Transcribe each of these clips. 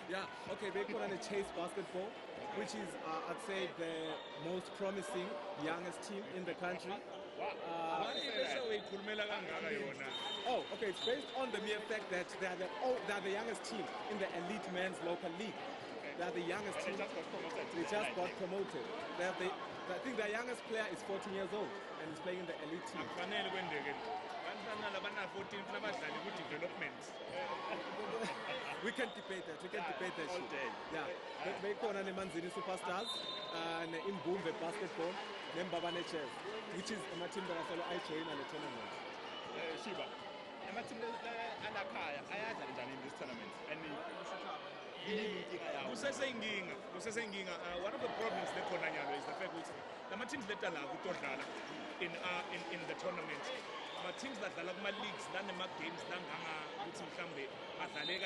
Yeah, okay, they call it Chase Basketball, which is, I'd say, the most promising youngest team in the country. Why Oh, okay, it's based on the mere fact that they are the youngest team in the elite men's local league. They are the youngest team. They just got promoted. They just got promoted. I think their youngest player is 14 years old and is playing in the elite team. We can debate that. We can debate that all shit. day. Yeah. They call them Manzini Superstars and in Boombe Basketball, then Babane Chess, which is a team that I join at the tournament. Shiba, team alakhaya ayaza njani in this tournament and one of the problems is the fact that the teams that are in the tournament teams that are leagues games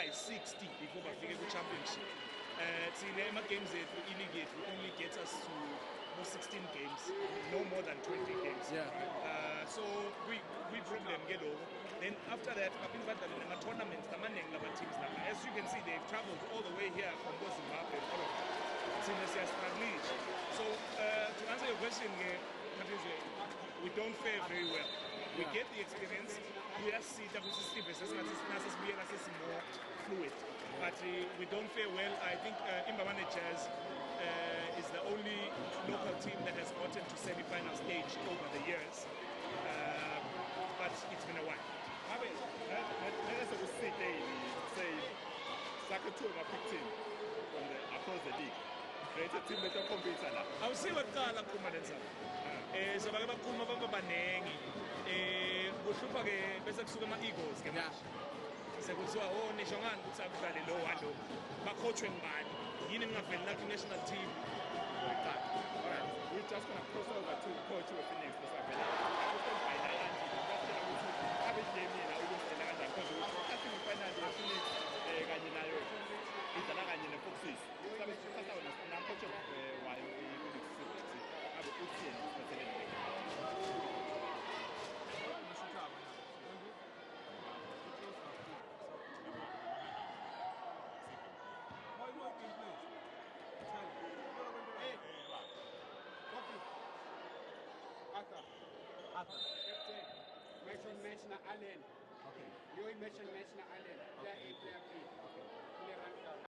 is 60 before bafike ku-championship. Games i-league only gets us to 16 games, no more than 20 games. Yeah. So we problem get over. Then after that, tournaments, teams. As you can see, they've traveled all the way here from Zimbabwe and all of that. So to answer your question, we don't fare very well. We get the experience. We are more fluid, but we don't fare well. I think Imbabane Jazz is the only local team that has gotten to semi-final stage over the years, but it's been a while. Let's say Sakato are team from across the league. It's a team that competes. I would say what Kala Kumanenza. So Bagakuma Banengi. Kuhlupa ke bese kusuka ama-egos ke manje sekuthiwa nishongan ukuthi akudlale lo walo bakhotshwe ngibani yini ningaveli nakho i-national team. Alright, we're just going to cross over to coach Phoenix because kanye nayo idlala kanye ne-Foxes sabe sithatha wena coach wayo i-Phoenix ukuthi abe uthini especially Arthur. Match na Allen. Okay. You mention match na Allen. Player A, player B. Okay. Kule run down.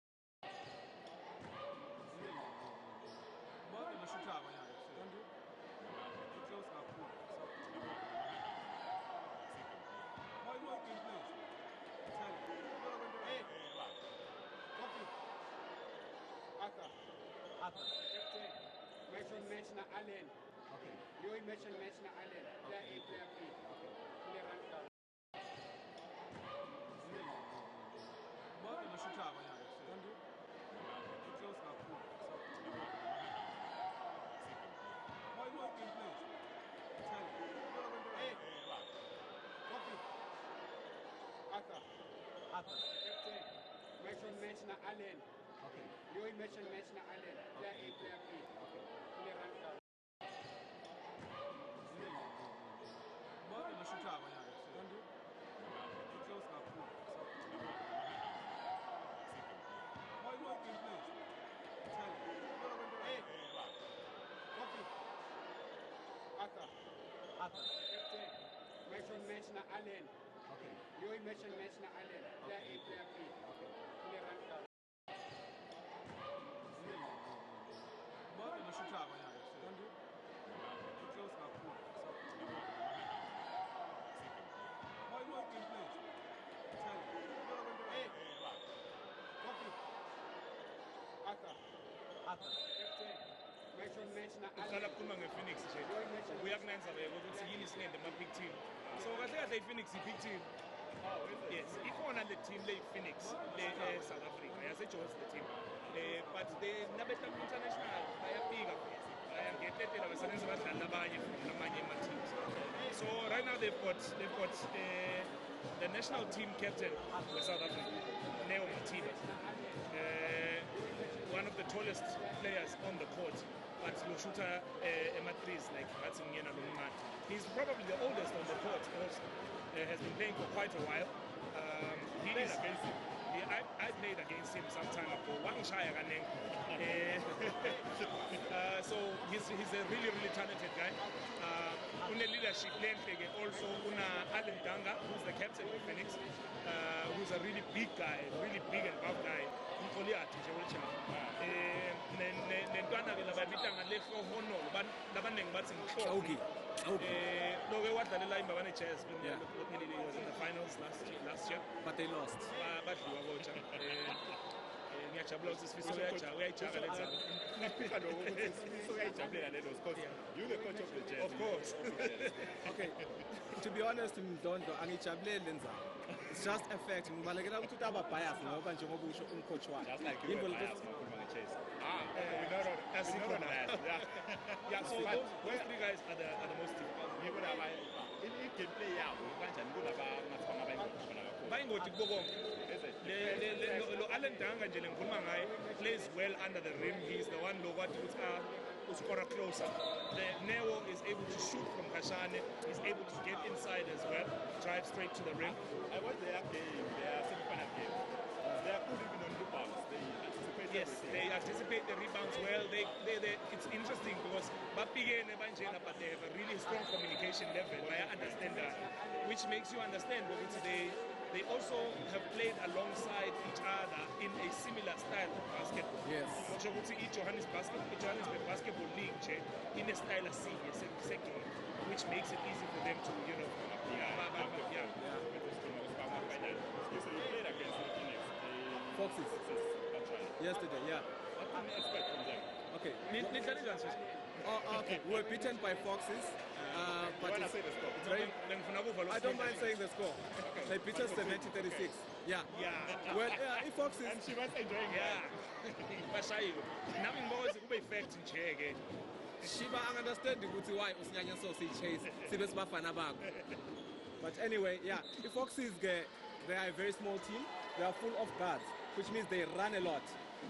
Manje ngisho abanye kanti close kakhulu. Why you working please? Tell. Hey, what? Copy. Arthur. Match na Allen. Okay. You mention match na Allen. Player A, player B. Okay. Kule run down. Manje ngisho abanye kanti close kakhulu. Why you working please? Tell. Hey, what? Copy. Arthur. Match na Allen. Okay. You mention match na Allen. Player A, player B. Okay. Kule run down. Manje ngisho abanye kanti close kakhulu. Why you working please? Tell. Hey, what? Copy. Arthur. Match na Allen. Okay. You mention match na Allen. Player A, player B. Okay. Kule run down. Manje ngisho abanye kanti close kakhulu. Why you working please? Tell. Hey, what? Copy. Arthur. Match na Uqala Allen. ukukhuluma nge-Phoenix nje ubuya kunenzabeka ukuthi yini singende ama-big team. So kahle kahle i-Phoenix i-big team. Yes, ikhona le team le-Phoenix le-South Africa yase-Jones the team. But they nabeta international bayafika phela. Bayangetetela basebenza badlali abanye from namanye ama-teams. So right now they've got the national team captain for South Africa, Neo Matiba. One of the tallest players on the court, but lo shooter ema-threes like ngathi ngiyena lo mncane. He's probably the oldest on the court also. Has been playing for quite a while. He is against him. I played against him some time ago ngishaya kanenge. So he's a really talented guy. Une leadership lenhle also una Alan Danga, who's the captain of Phoenix, who's a really big guy, really big and buff guy. Umfoliati nje wechama. Nentwana ke lababita ngalehlo hono labanengi bathi ngihloki. No, we wadlalela imbabane Jazz when he was in the finals last year. But they lost. Badliwa kocha. Ngiyajabula ukuthi sifiso uyayijaga le ndzaba. Ngifika lokho ukuthi sifiso uyayijabulela lelo because you the coach of the Jazz. Of course. Okay. To be honest, Mdondo, angijabulele le ndzaba. It's just a fact. Ngibalekela ukuthi utaba bias ngoba njengoba usho umcoach wakhe. Just like you were biased makhuluma nge-Chase. Yeah, so those three guys are the most difficult. I-gameplay yabo kanjani kulaba ngathi bangabayingoti khona kakhulu. Bayingoti kubo konke. Lo Alan Danga nje lengikhuluma ngaye plays well under the rim. He's the one lo kwathi ukuthi score closer. The Neo is able to shoot from Kashane. He's able to get inside as well, drive straight to the rim. I watched their game, their semi-final game. They are good even on rebounds. They anticipate everything. They anticipate the rebounds well. It's interesting because Bapigene Banjena, but they have a really strong communication level. I understand that, which makes you understand what they also have played alongside each other in a similar style of basketball. Yes. Johannesburg Basketball League in a style of second, which makes it easy for them to, So you played against the Phoenix. Foxes. Yesterday, yeah. What can you expect from them? Okay. Intelligence. Oh, okay. We were beaten by Foxes. But When I say the score. it's very, I don't mind saying the score. They beat us 70-36. Yeah. Well, if Foxes. And she was enjoying Bashayiwe. Nami ngibona kube effect nje ke. Shiba understand ukuthi why usinyanya so chase sibe sibafana bakho. But anyway, yeah, the Foxes they are a very small team. They are full of guards, which means they run a lot.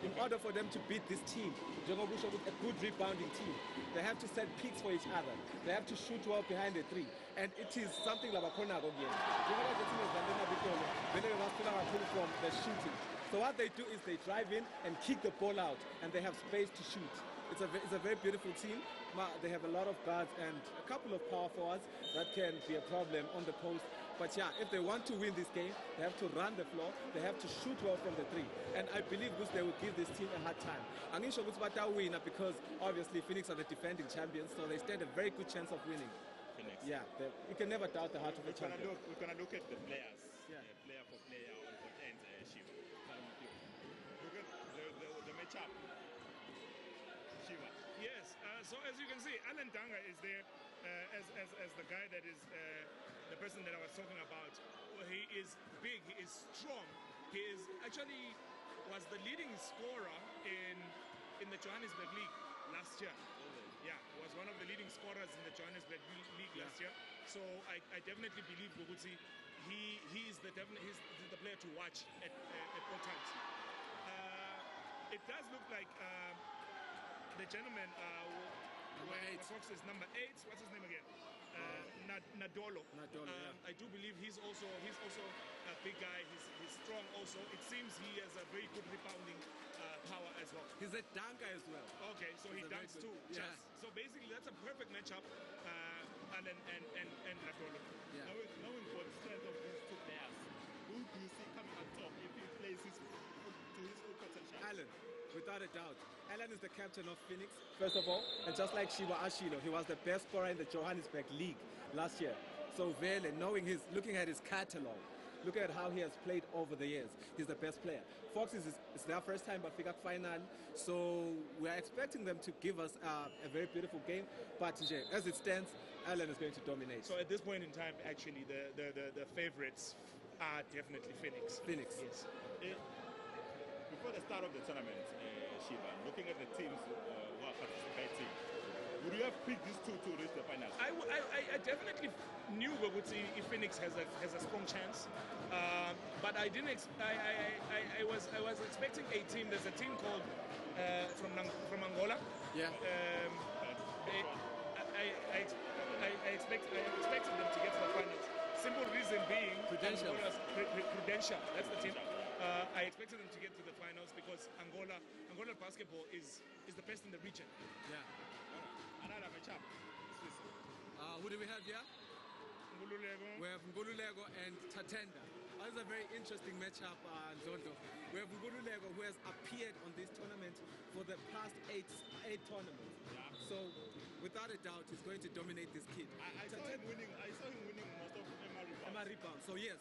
In order for them to beat this team, Jongobusho with a good rebounding team, they have to set picks for each other. They have to shoot well behind the three. And it is something like a corner again. From the shooting. So what they do is they drive in and kick the ball out, and they have space to shoot. It's a very beautiful team. They have a lot of guards and a couple of power forwards that can be a problem on the post. But yeah, if they want to win this game, they have to run the floor, they have to shoot well from the three. And I believe they will give this team a hard time. I'm not sure win because obviously Phoenix are the defending champions, so they stand a very good chance of winning. Phoenix. Yeah, you can never doubt the heart of a champion. We're going to look at the players, Yeah. Player for player on both ends. Shiva. Look at the matchup. Shiva. Yes, so as you can see, Alan Danga is there as the guy that is the person that I was talking about. Well, he is big, he is strong. He is actually was the leading scorer in the Johannesburg League last year. Yeah, was one of the leading scorers in the Johannesburg League last year. So I definitely believe Guguzi, he's the player to watch at all times. It does look like the gentleman Fox's number 8. What's his name again? Nadolo. Yeah. I do believe he's also a big guy. He's strong also. It seems he has a very good rebounding power as well. He's a dunker as well. Okay, so he dunks too. Yeah. So basically, that's a perfect matchup. Alan and Nadolo. Yeah. Knowing for the strength of these two players, who do you see coming on top if he plays to his full potential? Alan, without a doubt. Alan is the captain of Phoenix, first of all. And just like Shiva Ashilo, he was the best scorer in the Johannesburg League last year. So Vele, looking at his catalog, look at how he has played over the years. He's the best player. Fox is their first time at Bafika final, so we are expecting them to give us a very beautiful game. But as it stands, Alan is going to dominate. So at this point in time, actually, the favorites are definitely Phoenix. Phoenix. Yes. Before the start of the tournament, Shiva, looking at the teams who are participating, would you have picked these two to reach the final? I definitely knew if Phoenix has a strong chance, but I didn't. I was expecting a team. There's a team called from Angola. Yeah. I expected them to get to the finals. Simple reason being Prudential. Prudential. That's the team. I expected them to get to the finals because Angola basketball is the best in the region. Yeah. Another matchup. Who do we have here? Ngululeko. We have Ngululeko and Tatenda. That's a very interesting matchup, Nzondo. We have Ngululeko, who has appeared on this tournament for the past eight tournaments. Yeah. So, without a doubt, he's going to dominate this kid. I saw him winning most of Emma rebound. So yes,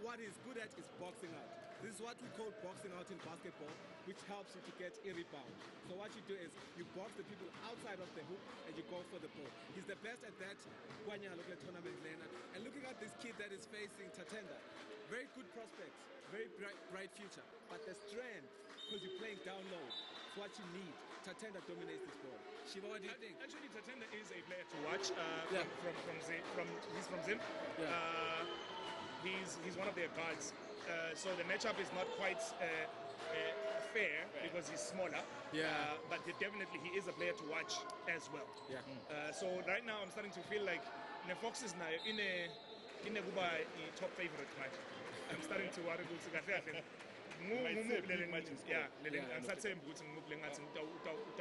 what he's good at is boxing out. This is what we call boxing out in basketball, which helps you to get a rebound. So what you do is you box the people outside of the hoop and you go for the ball. He's the best at that. Look at tournament Lena. And looking at this kid that is facing Tatenda, very good prospects, very bright future. But the strength, because you're playing down low, is what you need. Tatenda dominates this ball. Shiva, what do you think? Actually, Tatenda is a player to watch. Yeah. He's from Zim. Yeah. He's one of their guards. So the matchup is not quite fair because he's smaller. Yeah. But definitely he is a player to watch as well. Yeah. So right now I'm starting to feel like the Foxes now in a top favorite match. I'm starting to worry about it. Might say a big match in score. Yeah, Yeah. I'm starting to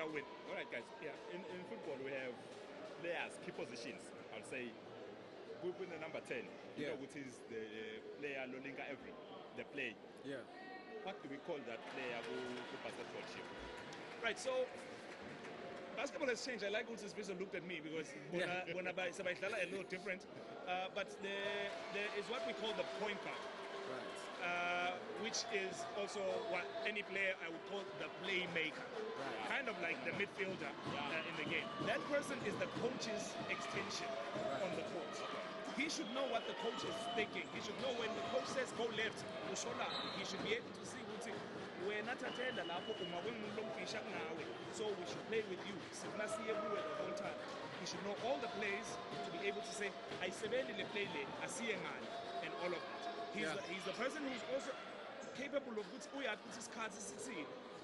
win. All right, guys. Yeah. In football, we have players, key positions. I'll say, we put the number 10. You Yeah. know, which is the player Lolinga every, the play. Yeah. What do we call that player who basketball chip? Right, so basketball has changed. I like what this person looked at me because when I a little different. But there is what we call the point guard, Right. which is also what any player I would call the playmaker, kind of like the midfielder in the game. That person is the coach's extension on the court. He should know what the coach is thinking. He should know when the coach says go left, he should be able to see what's it. So we should play with you. Everywhere the whole time. He should know all the plays to be able to say, I play and all of that. He's the person who's also capable of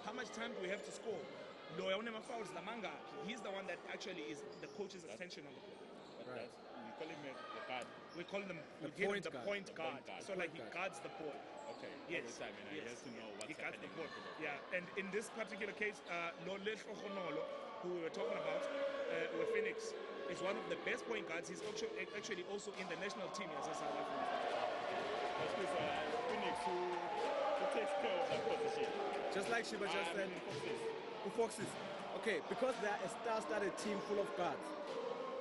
how much time do we have to score? He's the one that actually is the coach's attention on the court. Right. We call him the guard. We call them The we give him point the guard. point guard. guard. So like he Point guards the ball. Okay. Yes. Every time, and Yes. he has to know what's He guards happening. the ball. Yeah, and in this particular case, Lolef Okonolo, who we were talking about, with Phoenix, is one of the best point guards. He's actually also in the national team as a South African. That's with Phoenix who takes care of that position. Just like Shiva just said, Foxes. who Foxes. Okay, because they're a star-studded team full of guards,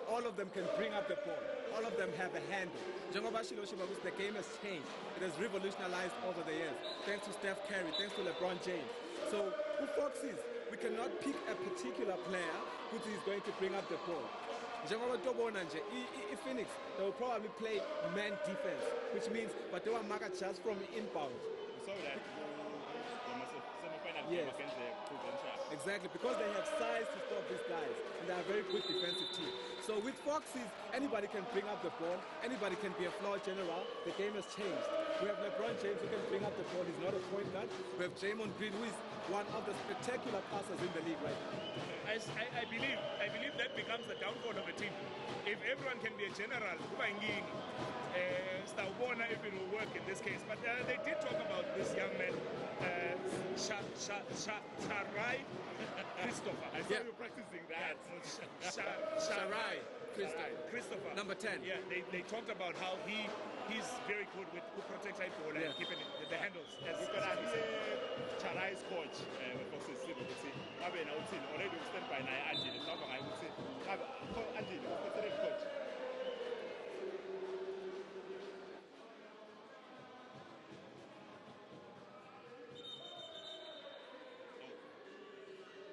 all of them can bring up the ball. All of them have a handle. Njengoba Shilo Shiva, the game has changed. It has revolutionized over the years. Thanks to Steph Curry, thanks to LeBron James. So, who Foxes? We cannot pick a particular player who is going to bring up the ball. Njengoba tobona nje, Phoenix, they will probably play man defense, which means, but they will mark just from inbound. We saw that the semi-final game Yes. against the Prudential. Exactly, because they have size to stop these guys, and they are a very good defensive team. So with Foxes, anybody can bring up the ball, anybody can be a floor general. The game has changed. We have LeBron James who can bring up the ball. He's not a point guard. We have Draymond Green, who is one of the spectacular passers in the league right now. I believe that becomes the downfall of a team. If everyone can be a general, if it will work in this case. But they did talk about this young man, Sharai Christopher. I saw you practicing that. Sharai Christopher. Number 10. Yeah, they talked about how he's very good with who protects high ball and Yeah. keeping the handles. Because I hear Charai's coach with Foxes City would say, "Abe na uthini already stand by naye Angela." Mhlawumbe ngaye ukuthi, "Abe Angela, who's the coach?"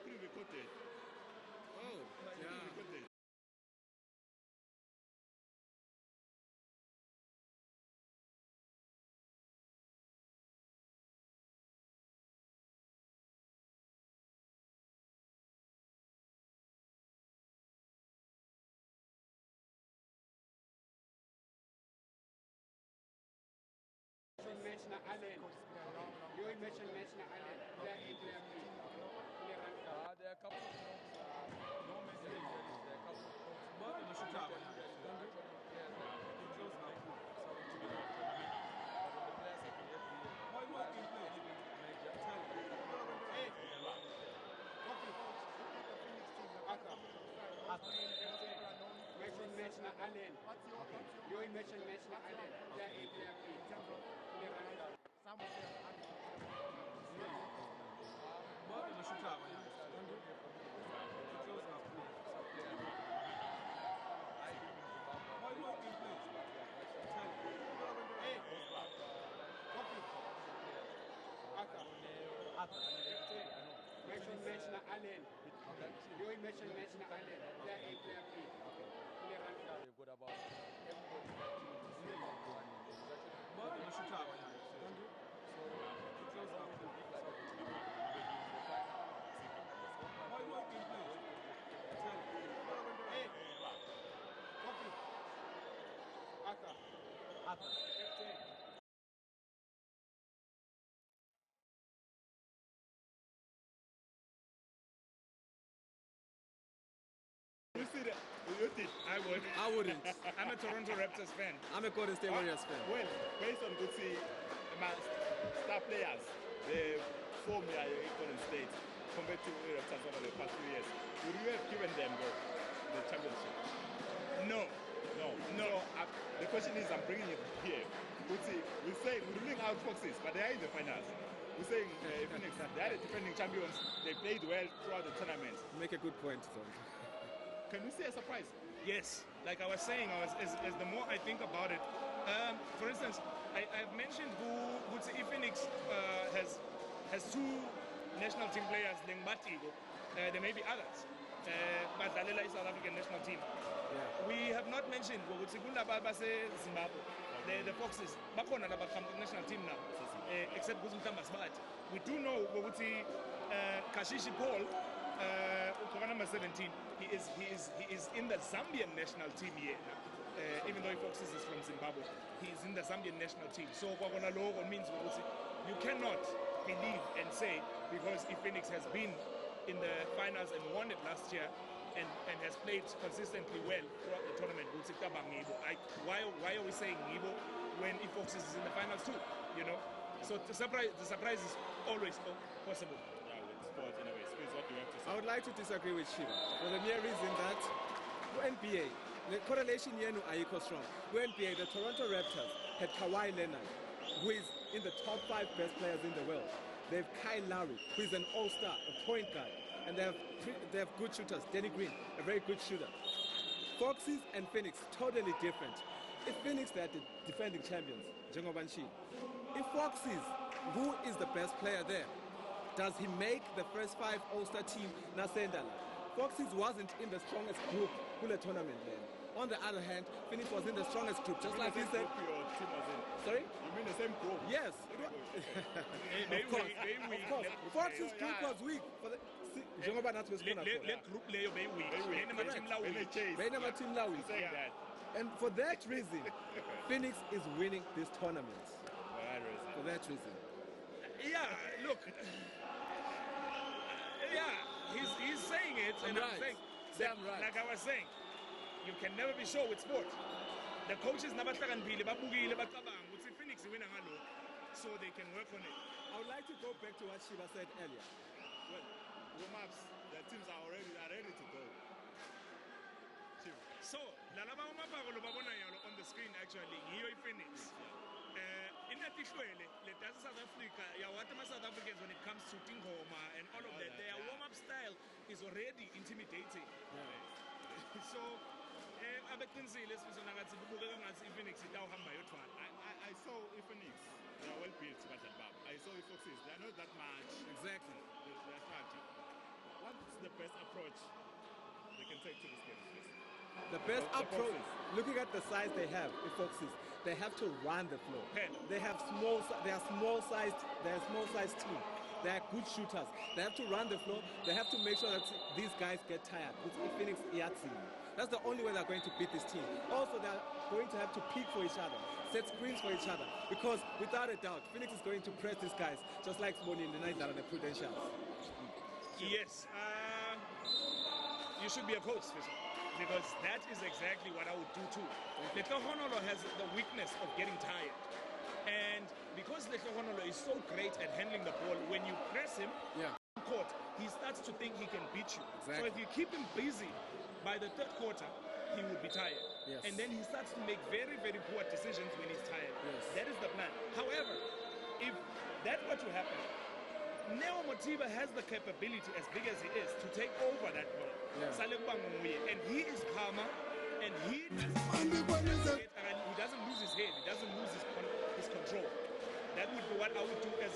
Pre-recorded. Oh, yeah. Pre-recorded. Match na Allen. You mentioned match na Allen. Player A, player B. Player one guard. There are a couple of notes. Normally, there are a couple of notes. But in the shootout, actually, players that it feels like something to be done. But the players have to get the. Match on match na Allen. Yo match on match na Allen. Player A, player B. Kule randa. But the shooter, close up, please. Why do I think, please? Tell me. Hey, copy. Aka. Match on match na Allen. Yo match on match na Allen. Player A, player B. Kule randa. But the shooter, close up, please. Why do I think, please? Tell me. Hey, copy. Aka. Captain. You see that? You did. I would. I wouldn't. I'm a Toronto Raptors fan. I'm a Golden State Warriors fan. Well, based on good see, my star players, the form here in Golden State compared to the Raptors over the past few years, would you have given them the championship? No. No. No. So the question is, I'm bringing it here. We're saying we're ruling out Foxes, but they are in the finals. We're saying Phoenix, they are the defending champions. They played well throughout the tournament. You make a good point, Tom. Can we say a surprise? Yes, like I was saying, as the more I think about it, for instance, I've mentioned who Phoenix has two national team players, Lengbatigo. There may be others, but Dalela is South African national team. Yeah. We have not mentioned Zimbabwe, the Foxes, bakhona laba national team now, except we do know Kashishi Paul. Number 17. He is in the Zambian national team here now. Even though Foxes is from Zimbabwe, he is in the Zambian national team. So means you cannot believe and say because Phoenix has been in the finals and won it last year and has played consistently well throughout the tournament. Why are we saying Ngibo when Foxes is in the finals too? You know, so the surprise is always possible. Sport anyways. Please, what do you have to say? I would like to disagree with Shiva for the mere reason that for NBA, the correlation here no Aiko strong. For NBA, the Toronto Raptors had Kawhi Leonard, who is in the top 5 best players in the world. They have Kyle Lowry, who is an all-star, a point guard, and they have good shooters. Danny Green, a very good shooter. Foxes and Phoenix, totally different. If Phoenix, they are the defending champions, Jengobanshi. If Foxes, who is the best player there? Does he make the first 5 All-Star team Nasendala? Foxes wasn't in the strongest group in the tournament then. On the other hand, Phoenix was in the strongest group, just like he said. Your team was in. Sorry? You mean the same group? Yes. Of course. Fox's group was weak. For the Jengoba not was going to group layer very weak. Bainama team Lawi. Saying that. And for that reason, Phoenix is winning this tournament. For that reason. Yeah, look. He's saying it, and I'm saying, like I was saying, you can never be sure with sport. The coaches never hlakaniphile babukile bacabanga ukuthi Phoenix wina ngalokho, so they can work on it. I would like to go back to what Shiva said earlier. Well, warm-ups, the teams are ready to go. So, lalaba umabhako lobabona yalo on the screen actually, ngiyo Phoenix. Inatihlwele lethatha South Africa, what South Africans when it comes to Tingoma and all of that, their warm-up style is already intimidating. So, abeqinisile sifuna ngathi kubukeka ngathi Phoenix itawuhamba yodwana. I saw Phoenix, they are well built, but I saw Foxes, they are not that much. Exactly. They are structured. What is the best approach they can take to this game? The best approach, looking at the size they have, the Foxes, they have to run the floor. They are small sized team. They are good shooters. They have to run the floor. They have to make sure that these guys get tired. It's Phoenix Yatsi. That's the only way they're going to beat this team. Also, they're going to have to peek for each other, set screens for each other, because without a doubt, Phoenix is going to press these guys just like Smony in the night that are the Prudentials. Yes, you should be a coach, because that is exactly what I would do too. Lehlohonolo has the weakness of getting tired. And because Lehlohonolo is so great at handling the ball, when you press him, court, he starts to think he can beat you. Exactly. So if you keep him busy by the third quarter, he would be tired. Yes. And then he starts to make very, very poor decisions when he's tired. Yes. That is the plan. However, if that's what will happen, Neo Motiba has the capability, as big as he is, to take over that ball. Yeah. And he is calmer, and he doesn't lose his head, he doesn't lose his control. That would be what I would do as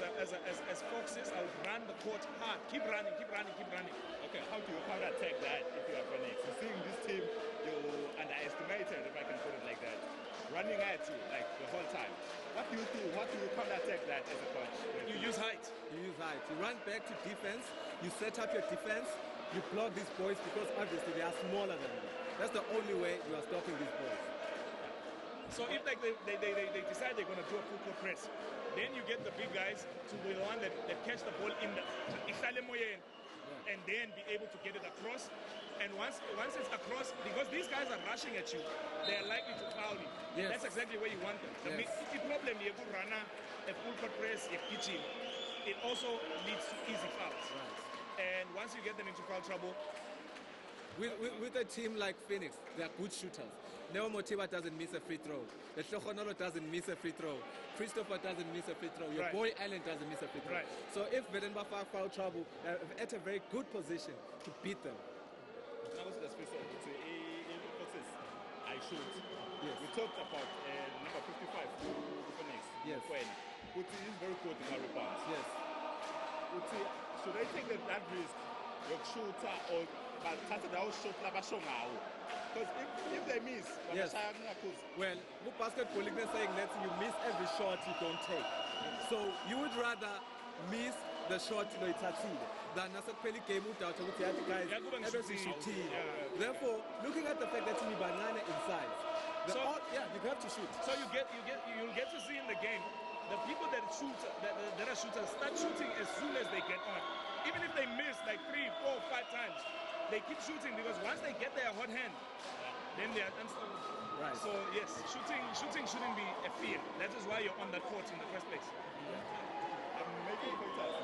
Foxes. I would run the court hard, keep running. Okay, how do you counter-attack that if you are Phoenix? You seeing this team, you underestimated, if I can put it like that, running at you like the whole time. What do you do? What do you counter-attack that as a coach? You use height. You run back to defense. You set up your defense. You block these boys because obviously they are smaller than you. That's the only way you are stopping these boys. So if like they decide they're going to do a full court press, then you get the big guys to be the one that catch the ball in the and then be able to get it across. And once it's across, because these guys are rushing at you, they are likely to foul you. Yes. That's exactly where you want them. Yes. The problem you could run a full court press, a kitchen, it also leads to easy fouls. Right. And once you get them into foul trouble, With a team like Phoenix, they are good shooters. Neo Motiba doesn't miss a free throw. The Shokonolo doesn't miss a free throw. Christopher doesn't miss a free throw. Your Right. boy Allen doesn't miss a free throw. Right. So if Vedenba foul trouble, they're at a very good position to beat them. Now, what's the space of it? I shoot. Yes. We talked about number 55, Phoenix. Yes. When Uti is very good in our rebounds. Yes. Uti, should I take that risk? Your shooter or but shot because if they miss, Yes. Well, basketball league is saying that you miss every shot you don't take. So you would rather miss the shot than a game without guys Yeah, go and ever shoot. shooting. Yeah. Therefore, looking at the fact that you banana inside, So- you have to shoot. so you'll get to see in the game the people that shoot that are shooters start shooting as soon as they get on. Even if they miss like 3, 4, 5 times, they keep shooting because once they get their hot hand, then they are unstoppable. Right. So yes, shooting shouldn't be a fear. That is why you're on that court in the first place. I'm making pointers.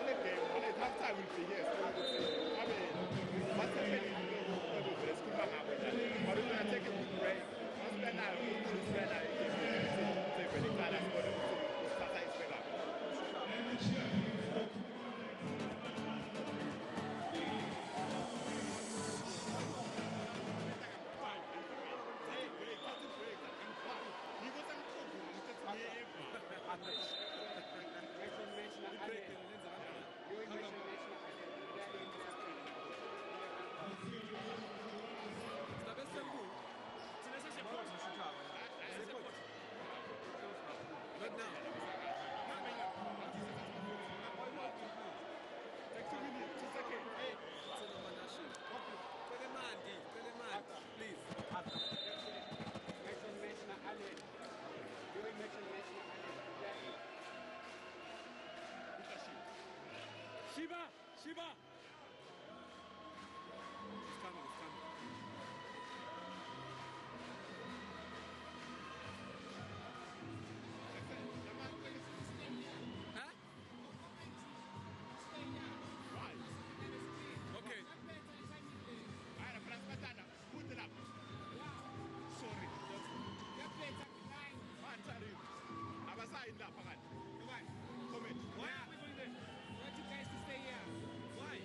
The game, at halftime will be here. So I mean, what's happening? We're going to take a quick break. Once we're now, But now, please. Shiba! It's coming. Huh? Okay. Put it up. Sorry. Abasai in that. Comment. Why are we going there? I want you guys to stay here. Why?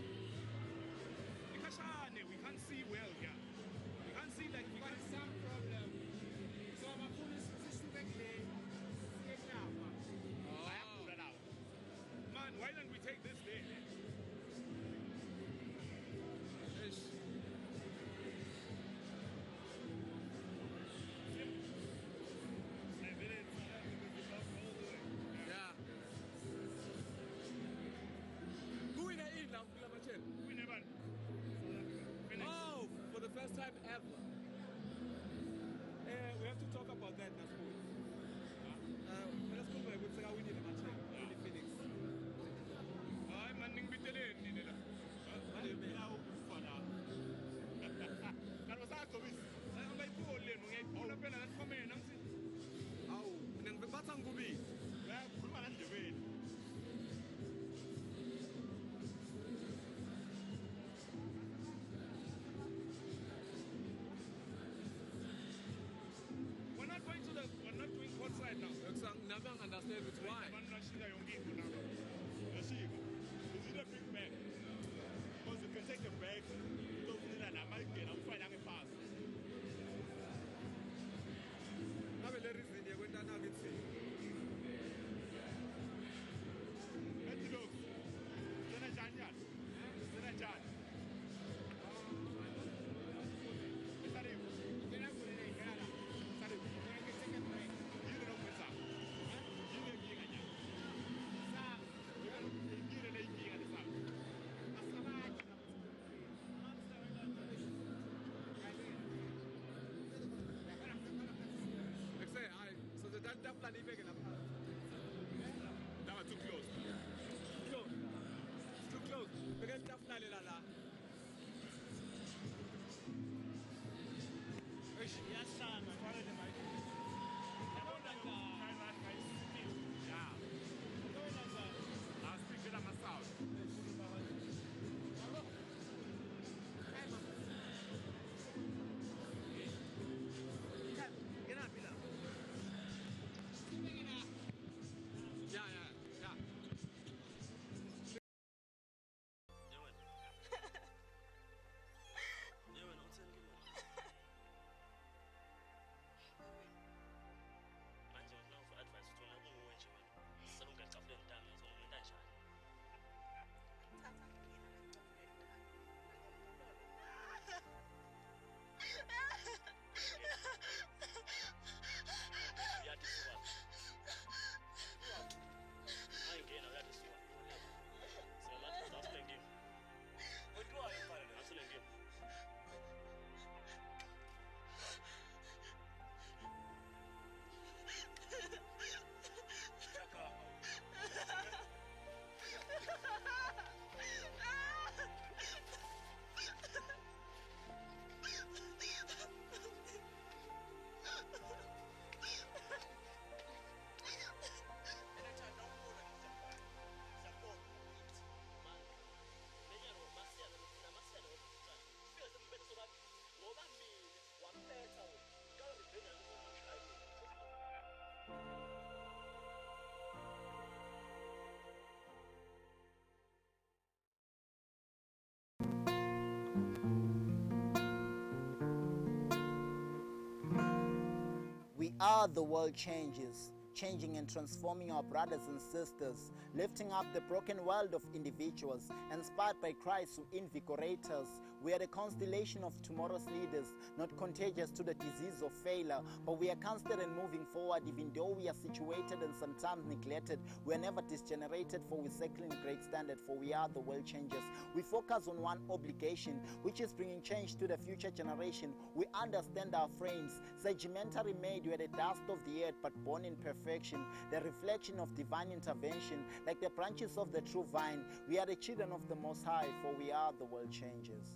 are the world changes, changing and transforming our brothers and sisters, lifting up the broken world of individuals, inspired by Christ who invigorates us. We are the constellation of tomorrow's leaders, not contagious to the disease of failure, but we are constant and moving forward. Even though we are situated and sometimes neglected, we are never disgenerated, for we cycle in great standard, for we are the world changers. We focus on one obligation, which is bringing change to the future generation. We understand our frames, sedimentary made, we are the dust of the earth, but born in perfection, the reflection of divine intervention, like the branches of the true vine. We are the children of the Most High, for we are the world changers.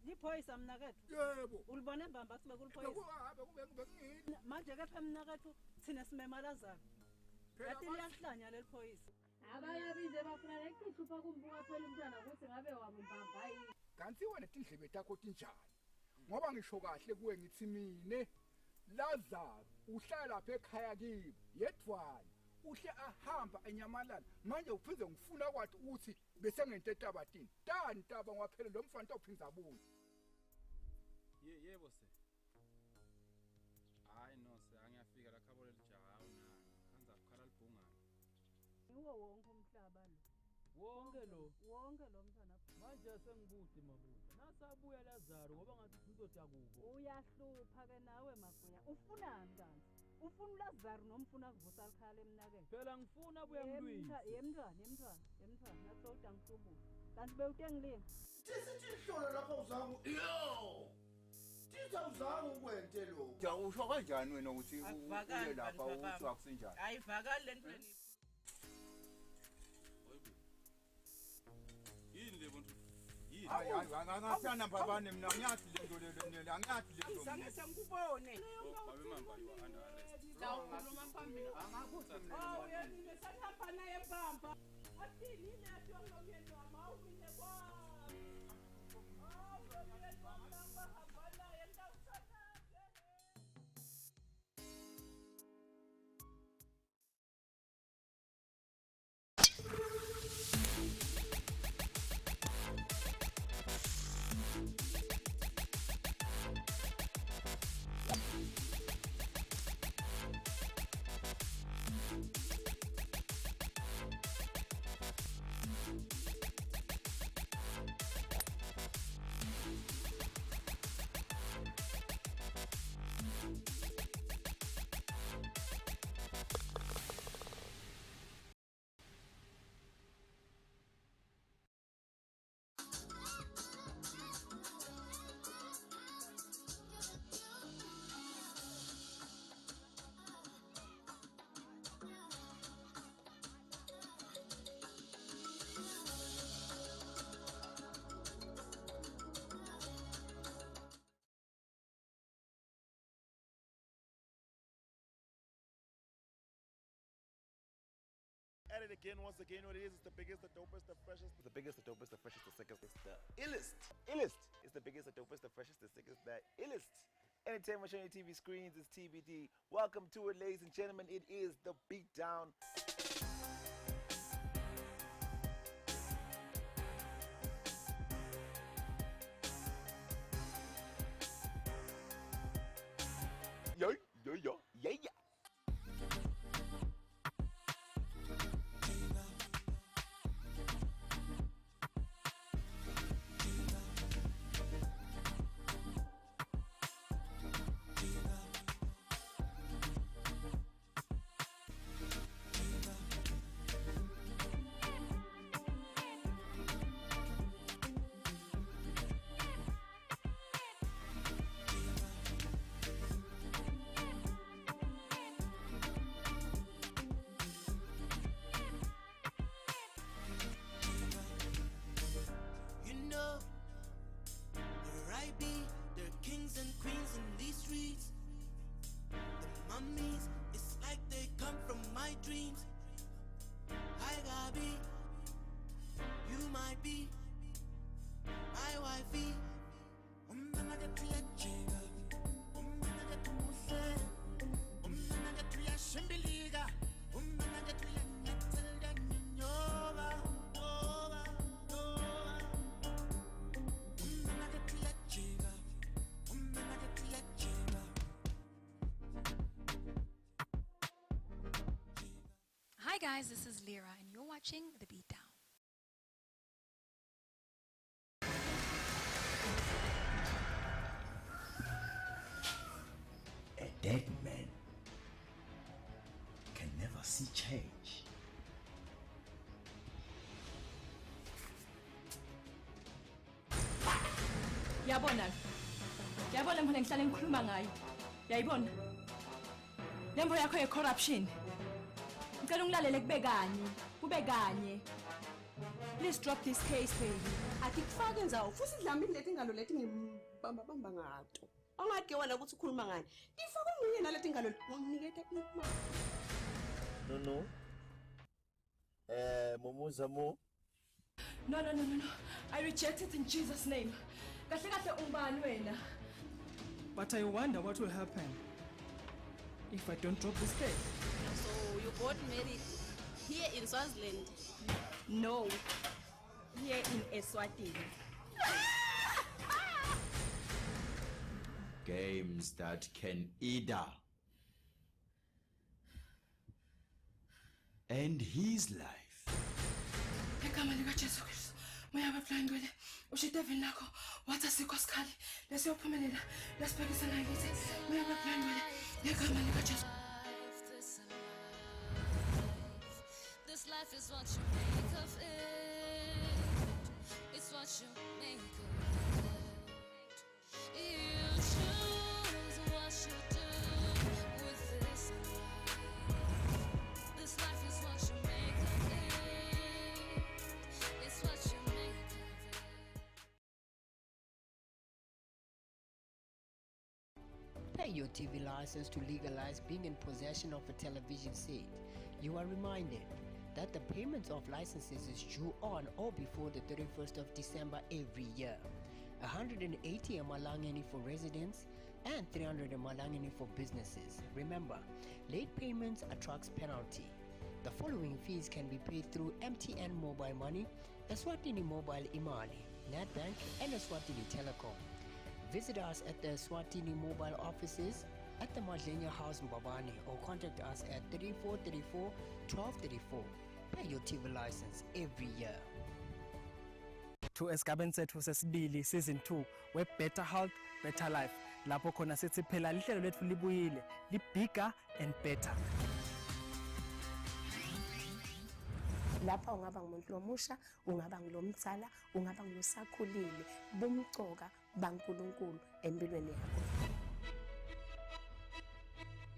Liphoyisa mnakethu. Yebo. Ulibone mbamba sibe kuliphoyisa. Manje ke phe mnakethu thina simemalaza. Yathi liyahlanya leliphoyisa. Abayabize bafuna lehlupha kumbuka phela umntwana ukuthi ngabe wabumbamba yini. Kanti wena tindlebe takho tinjani? Ngoba ngisho kahle kuwe ngithi mine Lazaro uhlala lapha ekhaya kimi yedwana. Uhle ahamba enyamalala. Manje uphize ngifuna kwathi ukuthi bese ngento etabatini. Tani taba ngaphela lo mfana uphinza abuye. Yebo se. Hayi no se angiyafika la khabo lelijaha unana. Kanza ukhala libhungana. Iwo wonke umhlaba lo. Wonke lo mntwana. manje sengibude mabuda. Nasabuya Lazaro ngoba ngathi indoda kubo. Uyahlupha ke nawe Magunya. Ufunani kanti? Ufuna uLazaro noma ufuna kuvusa alikhaya emnakeni? Phela ngifuna abuye ngilwise. Yemntwana. Nasoda ngihlubuka. Kanti bewutengilinga. Tisihlolo lapho uzangu. Yo! Tizawuzangu ukwente lo. Ja usho kanjani wena ukuthi uye lapha uthi akusenjani? Ayivakali lento leni. Yini le bontu? Yini? Hayi angathanda babane mina ngiyathi lento le angiyathi lento. Sange sengikubone. Babe mamba you under arrest. Sawukhuluma phambili. Angakuthi mina. Oh yena nesahamba naye bamba. Athini leyo ngomyeni wami awumile kwami. At it again, once again, what it is the biggest, the dopest, the freshest. The biggest, the dopest, the freshest, the sickest. It's the illest. It's the biggest, the dopest, the freshest, the sickest, the illest. Entertainment show on your TV screens is TBD. Welcome to it, ladies and gentlemen. It is the Beatdown. Yeah. guys, this is Lyra, and you're watching The Beatdown. A dead man can never see change. Yabona mfana ngihlale ngikhuluma ngayo. Yayibona? Lembo yakho ye corruption. Ngicela ungilalele kube kanye. Please drop this case baby. Akufake nzawo futhi idlambile leti ngalo leti ngibamba ngato. Ongathi wena ukuthi ukhuluma ngani? Ifaka ungiye naleti ngalo wanginiketa imali. No. Mumuza mo. No. I reject it in Jesus' name. Kahle ungibani wena? But I wonder what will happen if I don't drop this case. So you got married here in Swaziland? No, here in Eswatini. Games that can either end his life. Egama lika Jesu Kristu. Moya webhlanga ngwele. Ushite devil nakho. Wathi asikho sikhali. Lesiyophumelela. Lesibhekisana ngithi. Moya webhlanga ngwele. Egama lika Jesu. This life is what you make of it. It's what you make of it. You choose what you do with this life. This life is what you make of it. It's what you make of it. Pay your TV license to legalize being in possession of a television set. You are reminded that the payment of licenses is due on or before the 31st of December every year. 180 emalangeni for residents and 300 emalangeni for businesses. Remember, late payments attracts penalty. The following fees can be paid through MTN Mobile Money, Eswatini Mobile Imali, NetBank, and Eswatini Telecom. Visit us at the Eswatini Mobile offices at the Madlenya House in Babane or contact us at 3434 1234. Pay your TV license every year. To esigabeni sethu sesibili season 2 we Better Health Better Life lapho khona sithi phela lihlelo lethu libuyile li bigger and better. Lapha ungaba ngumuntu lomusha, ungaba ngilomtsala, ungaba ngilosakhulile, bomgcoka baNkulunkulu empilweni yakho.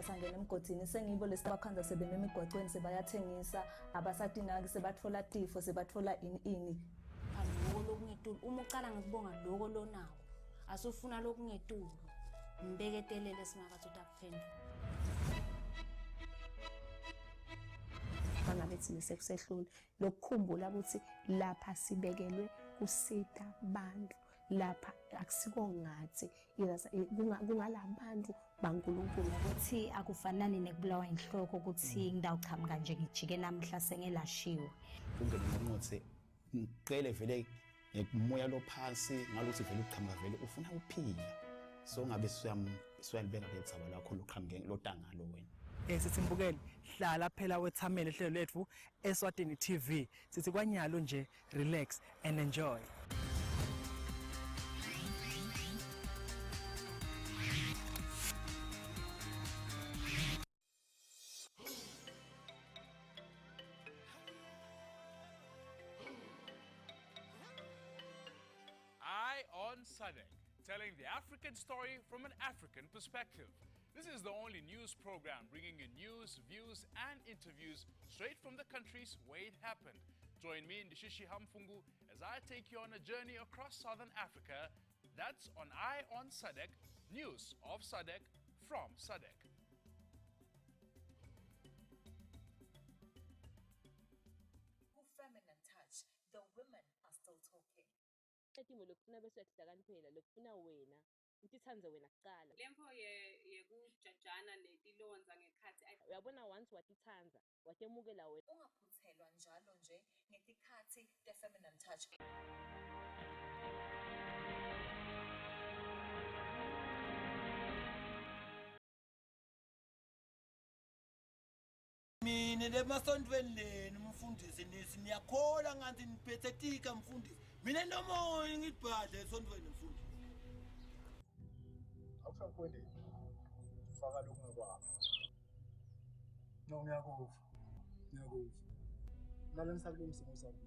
Sangena emgodini sengibo lesibakhanza sebeme emigwaqweni sebayathengisa abasadinaki sebathola tifo sebathola ini aloko lokungetulu uma uqala ngikubonga lokho lonawo asufuna lokungetulu mbeketelele singakathi utakuphendula bangabe thina sekusehlule lokukhumbula ukuthi lapha sibekelwe kusita abantu lapha akusiko ngathi kungalabantu baNkulunkulu ukuthi akufanani nekubulawa inhloko ukuthi ngidawuchamuka nje ngijike namhla sengelashiwe ungene ngokuthi ngiqele vele ngekumoya lo phansi ngalokuthi vele uqhamuka vele ufuna ukuphila so ngabe siyalibeka lethaba lakho loqhamuke lotangalo wena Sithi mbukeli hlala phela wethamele ihlelo lethu Eswatini TV sithi kwanyalo nje relax and enjoy. On SADC, telling the African story from an African perspective. This is the only news program bringing you news, views, and interviews straight from the countries where it happened. Join me in Ndishishi Hamfungu as I take you on a journey across Southern Africa. That's on Eye on SADC, news of SADC from SADC. Feminine touch, the women are still talking. Etimo lokufuna bese kuhlakaniphela lokufuna wena utithanze wena kuqala lempo yekujajana netilonza ngekhathi uyabona once watithanza watemukela wena ungaphuthelwa njalo nje ngetikhathi the feminine touch Mine ngingenele emasondweni leni mfundisi niyakhola ngathi nipathetika mfundisi mina nomoya ngibhadle esondweni mfundisi awusakweleni faka lokhu ngokwakho no ngiyakuva lala ngisakulungisa ngosapho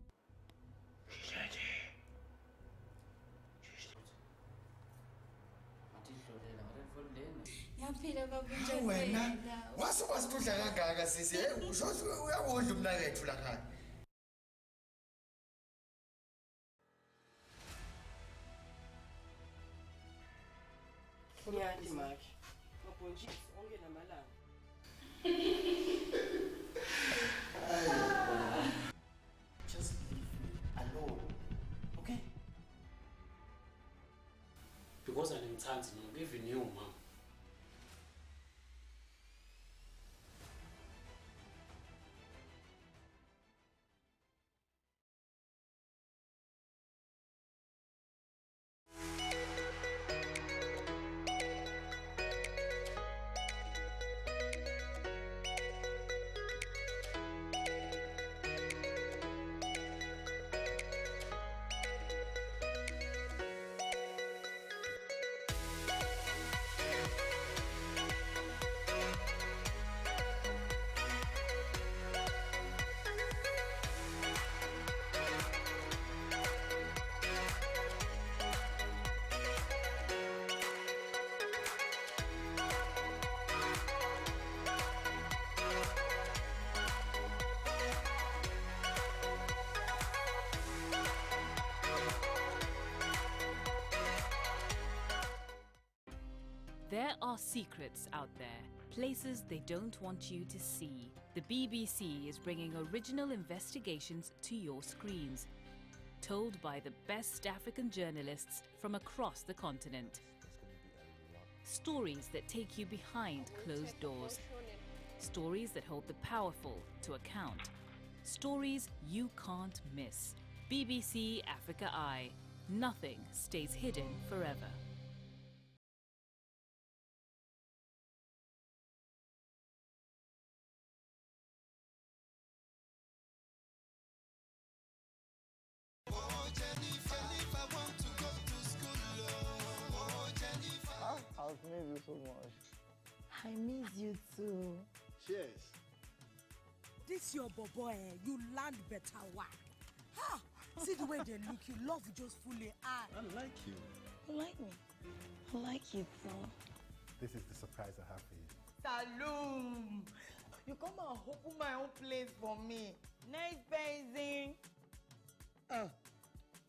Yaphila Hawu wena wasukwazi ukudla kangaka sisi usho uyakudla umnakethu la khaya Ngiyati maki ngabhontshisi onke namalanga just leave me alone okay because angimthandi mina even you mama There are secrets out there, places they don't want you to see. The BBC is bringing original investigations to your screens, told by the best African journalists from across the continent. Stories that take you behind closed doors. Stories that hold the powerful to account. Stories you can't miss. BBC Africa Eye. Nothing stays hidden forever. I've missed you so much. I miss you too. Cheers. This your boy, you land better work. Ha! See the way they look, you love just fully. I like you. You like me? I like you too. This is the surprise I have for you. Saloon! You come and open my own place for me. Nice painting.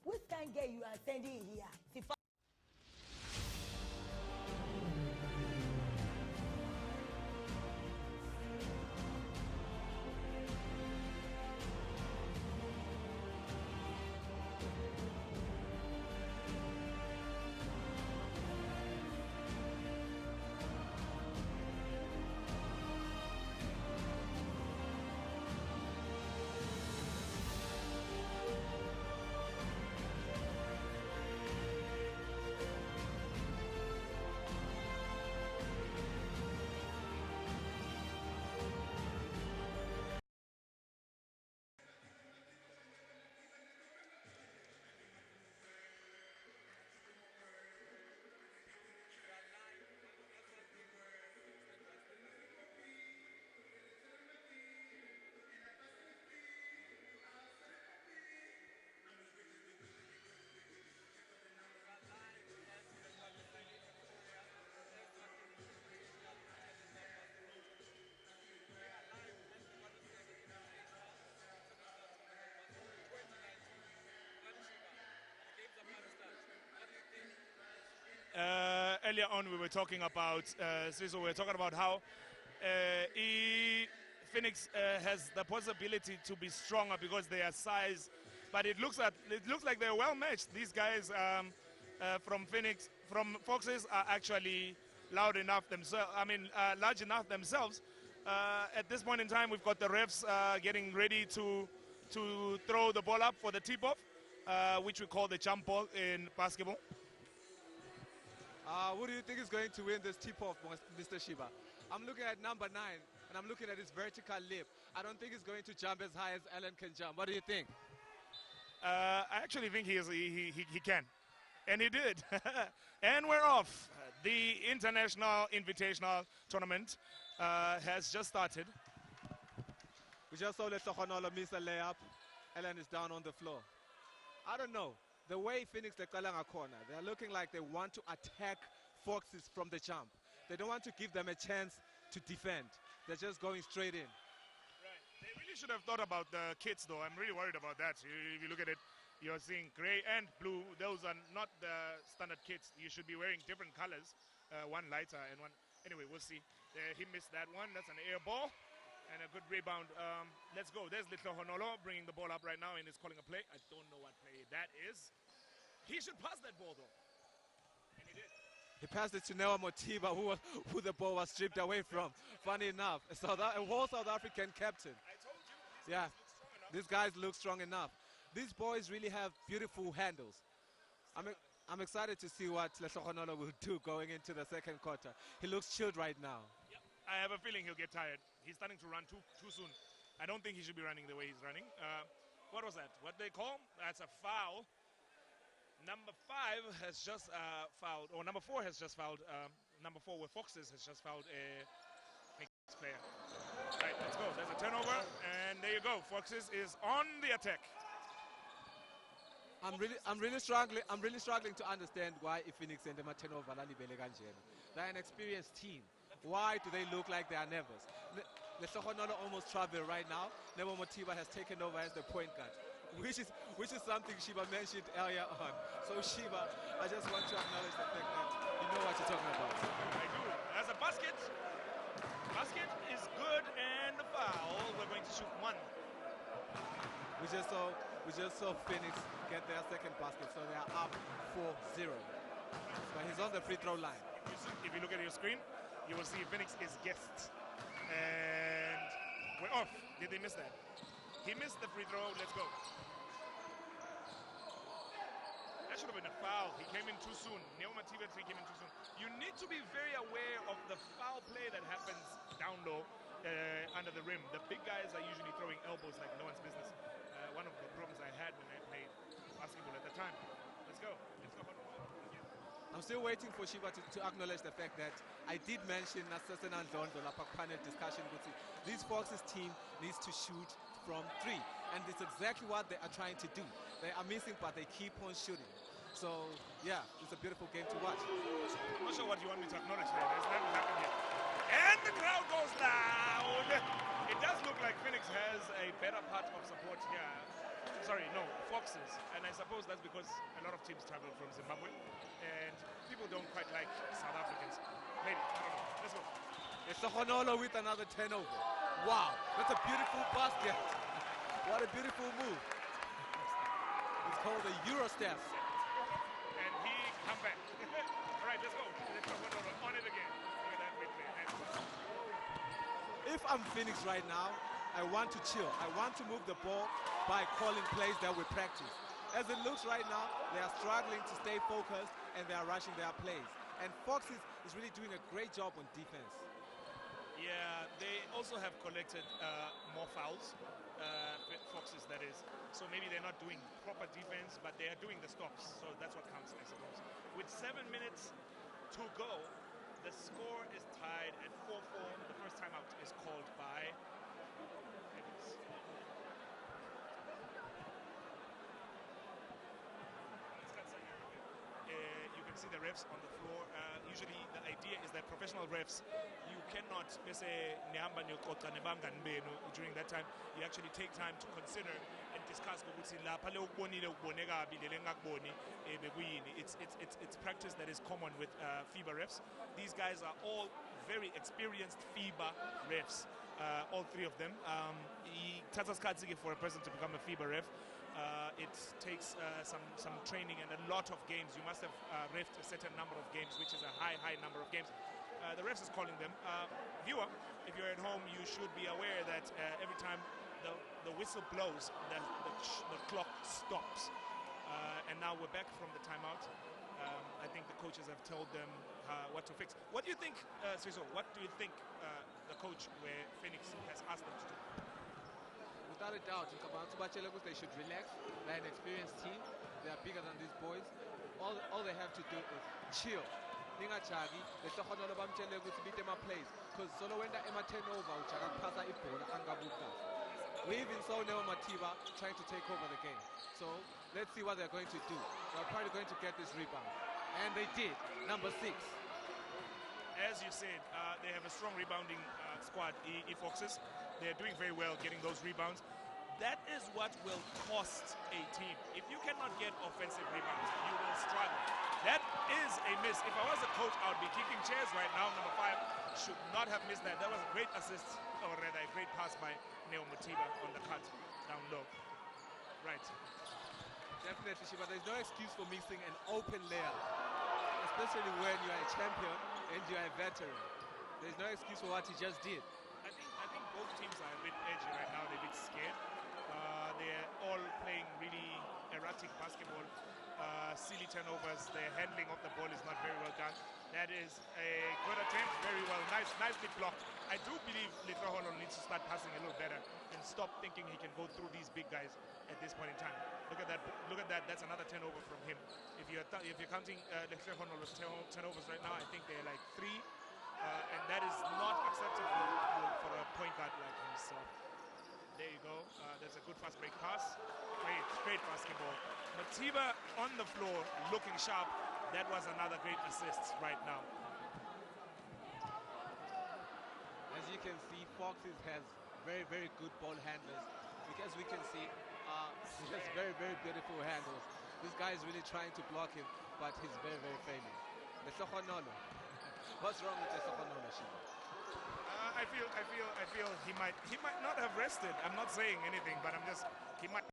Which kind girl you are sending here? Earlier on, we were talking about how Phoenix has the possibility to be stronger because they are size, but it looks like they're well matched. These guys from Phoenix, from Foxes, are actually loud enough themselves. Large enough themselves. At this point in time, we've got the refs getting ready to throw the ball up for the tip-off, which we call the jump ball in basketball. Who do you think is going to win this tip-off, Mr. Shiba? I'm looking at number 9, and I'm looking at his vertical leap. I don't think he's going to jump as high as Alan can jump. What do you think? I actually think he can. And he did. And we're off. The International Invitational Tournament has just started. We just saw Lesokgonolo miss a layup. Alan is down on the floor. I don't know. The way Phoenix Lekalanga corner, they're looking like they want to attack Foxes from the jump. They don't want to give them a chance to defend. They're just going straight in. Right. They really should have thought about the kits, though. I'm really worried about that. If you look at it, you're seeing gray and blue. Those are not the standard kits. You should be wearing different colors. One lighter and one... Anyway, we'll see. He missed that one. That's an air ball. And a good rebound. Let's go. There's Little Honolo bringing the ball up right now and is calling a play. I don't know what play that is. He should pass that ball, though. And he did. He passed it to Newa Motiba, who the ball was stripped away from. Funny enough, a whole South African captain. I told you. Yeah, these guys look strong enough. These boys really have beautiful handles. I'm excited to see what Lesokgonolo will do going into the second quarter. He looks chilled right now. Yep. I have a feeling he'll get tired. He's starting to run too soon. I don't think he should be running the way he's running. What was that? What they call? That's a foul. Number 5 has just fouled, or number 4 has just fouled. Number 4 with Foxes has just fouled a player. Right, let's go. There's a turnover, and there you go. Foxes is on the attack. I'm really struggling to understand why Phoenix and the turnover lalibele kanjena. They're an experienced team. Why do they look like they are nervous? Lesokgonolo almost traveled right now. Nebo Motiba has taken over as the point guard, which is something Shiba mentioned earlier on. So Shiba, I just want to acknowledge the fact that you know what you're talking about. I do. As a basket. Basket is good, and the foul. We're going to shoot 1. We just saw Phoenix get their second basket, so they are up 4-0. But he's on the free throw line. If you look at your screen, you will see Phoenix is guessed. And we're off. Did they miss that? He missed the free throw. Let's go. That should have been a foul. He came in too soon. Neoma TV3 came in too soon. You need to be very aware of the foul play that happens down low under the rim. The big guys are usually throwing elbows like no one's business. One of the problems I had when I played basketball at the time. Let's go. Let's go. I'm still waiting for Shiba to acknowledge the fact that I did mention Nasasena Ndondo lapha panel discussion ukuthi this Foxes team needs to shoot from 3, and it's exactly what they are trying to do. They are missing, but they keep on shooting. So yeah, it's a beautiful game to watch. I'm not sure what you want me to acknowledge there. There's nothing happened yet. And the crowd goes loud. It does look like Phoenix has a better part of support here. Sorry, no, Foxes. And I suppose that's because a lot of teams travel from Zimbabwe and people don't quite like South Africans. Maybe, I don't know. Let's go. Lesokgonolo with another turnover. Wow, that's a beautiful basket. What a beautiful move. It's called the Euro step. And he come back. All right, let's go. Lesokgonolo on it again. Look at that great play. If I'm Phoenix right now, I want to chill. I want to move the ball by calling plays that we practice. As it looks right now, they are struggling to stay focused and they are rushing their plays. And Foxes is really doing a great job on defense. Yeah, they also have collected more fouls, Foxes that is. So maybe they're not doing proper defense, but they are doing the stops. So that's what counts, I suppose. With 7 minutes to go, the score is tied at 4-4. The first timeout is called by... You can see the refs on the floor. Usually the idea is that professional refs, you cannot during that time. You actually take time to consider and discuss. It's practice that is common with FIBA refs. These guys are all very experienced FIBA refs, all 3 of them. For a person to become a FIBA ref, it takes some training and a lot of games. You must have refed a certain number of games, which is a high number of games. The refs is calling them. Viewer, if you're at home, you should be aware that every time the whistle blows, the clock stops. And now we're back from the timeout. I think the coaches have told them what to fix. What do you think, Siso? What do you think the coach where Phoenix has asked them to do? Without a doubt, they should relax. They're an experienced team. They are bigger than these boys. All they have to do is chill. Ningachagi, lehlokhono bamtshele ukuthi bite ma plays because solo wenda ema turnover ujaga kuphatha ibhola angabuka. We even saw Neo Matiba trying to take over the game. So let's see what they're going to do. They're probably going to get this rebound. And they did. Number 6. As you said, they have a strong rebounding squad, Foxes. They're doing very well getting those rebounds. That is what will cost a team. If you cannot get offensive rebounds, you will struggle. That is a miss. If I was a coach, I would be kicking chairs right now. Number 5 should not have missed that. That was a great assist, or rather a great pass by Neo Matiba on the cut down low. Right. Definitely, Shiba. There's no excuse for missing an open layup, especially when you are a champion and you are a veteran. There's no excuse for what he just did. I think both teams are a bit edgy right now. They're a bit scared. They're all playing really erratic basketball. Silly turnovers. Their handling of the ball is not very well done. That is a good attempt. Very well. Nicely blocked. I do believe Litroholo needs to start passing a little better and stop thinking he can go through these big guys at this point in time. Look at that. Look at that. That's another turnover from him. If you're counting Litroholo's turnovers right now, I think they're like 3. And that is not acceptable for a point guard like himself. There you go. That's a good fast break pass. Great basketball. Matiba on the floor, looking sharp. That was another great assist right now. As you can see, Foxes has very, very good ball handlers. Because we can see, he has very, very beautiful handles. This guy is really trying to block him, but he's very, very famous. Lesokhonolo. What's wrong with Lesokhonolo, Shiba? I feel he might not have rested. I'm not saying anything, but he might.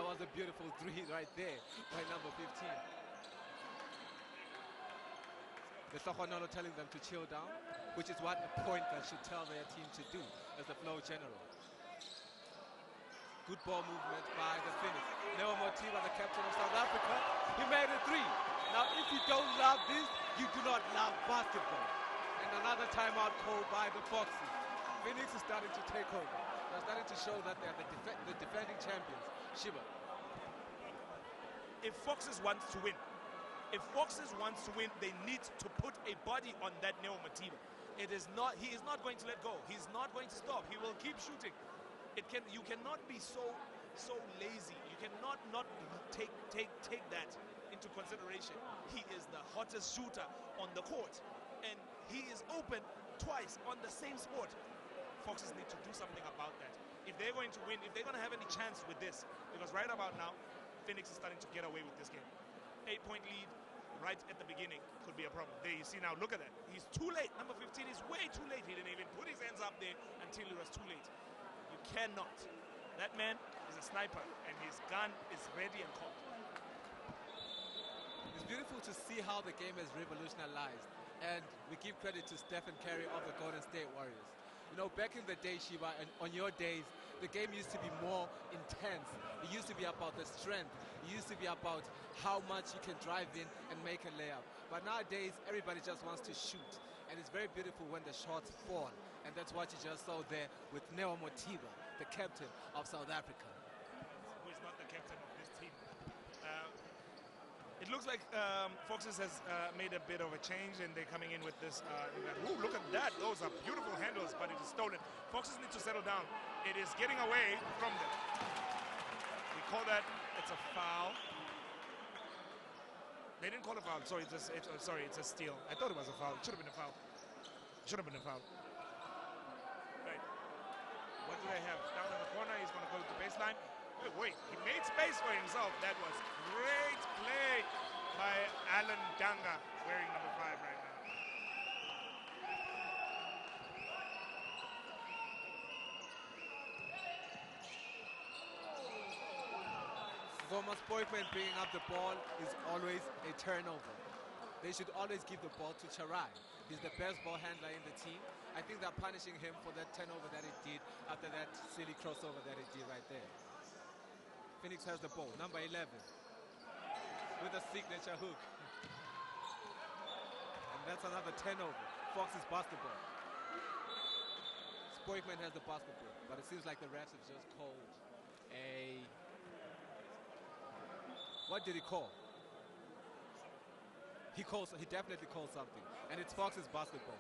That was a beautiful 3 right there by number 15. Lesokhonolo telling them to chill down, which is what a point guard should tell their team to do as the flow general. Good ball movement by the Phoenix. Neo Matiba, the captain of South Africa, he made a 3. Now, if you don't love this, you do not love basketball. And another timeout call by the Foxes. Phoenix is starting to take over. They're starting to show that they're the defending champions. Shiba. If Foxes wants to win, they need to put a body on that Neo Matiba. He is not going to let go. He's not going to stop. He will keep shooting. You cannot be so lazy. You cannot not take that into consideration. He is the hottest shooter on the court, and he is open twice on the same sport. Foxes need to do something about that. If they're going to win, if they're going to have any chance with this, because right about now, Phoenix is starting to get away with this game. 8-point lead right at the beginning could be a problem. There you see now, look at that. He's too late. Number 15 is way too late. He didn't even put his hands up there until it was too late. You cannot. That man is a sniper, and his gun is ready and cocked. It's beautiful to see how the game has revolutionized, and we give credit to Stephen Curry of the Golden State Warriors. You know, back in the day, Shiba, and on your days, the game used to be more intense. It used to be about the strength. It used to be about how much you can drive in and make a layup. But nowadays, everybody just wants to shoot. And it's very beautiful when the shots fall. And that's what you just saw there with Neo Matiba, the captain of South Africa. Who is not the captain of this team. It looks like Foxes has made a bit of a change, and they're coming in with this. Ooh, look at that. Those are beautiful handles, but it is stolen. Foxes need to settle down. It is getting away from them. We call that, it's a foul. They didn't call a foul. Sorry, it's a steal. I thought it was a foul. It should have been a foul. Should have been a foul. Right. What do they have? Down in the corner, he's going to go to the baseline. Wait, he made space for himself. That was great play by Alan Danga, wearing number 5 right now. Thomas Boykman bringing up the ball is always a turnover. They should always give the ball to Charai. He's the best ball handler in the team. I think they're punishing him for that turnover that he did after that silly crossover that he did right there. Phoenix has the ball, number 11, with a signature hook. And that's another turnover. Fox's basketball. Boykman has the basketball, but it seems like the refs have just called a... What did he call? He definitely called something, and it's Fox's basketball.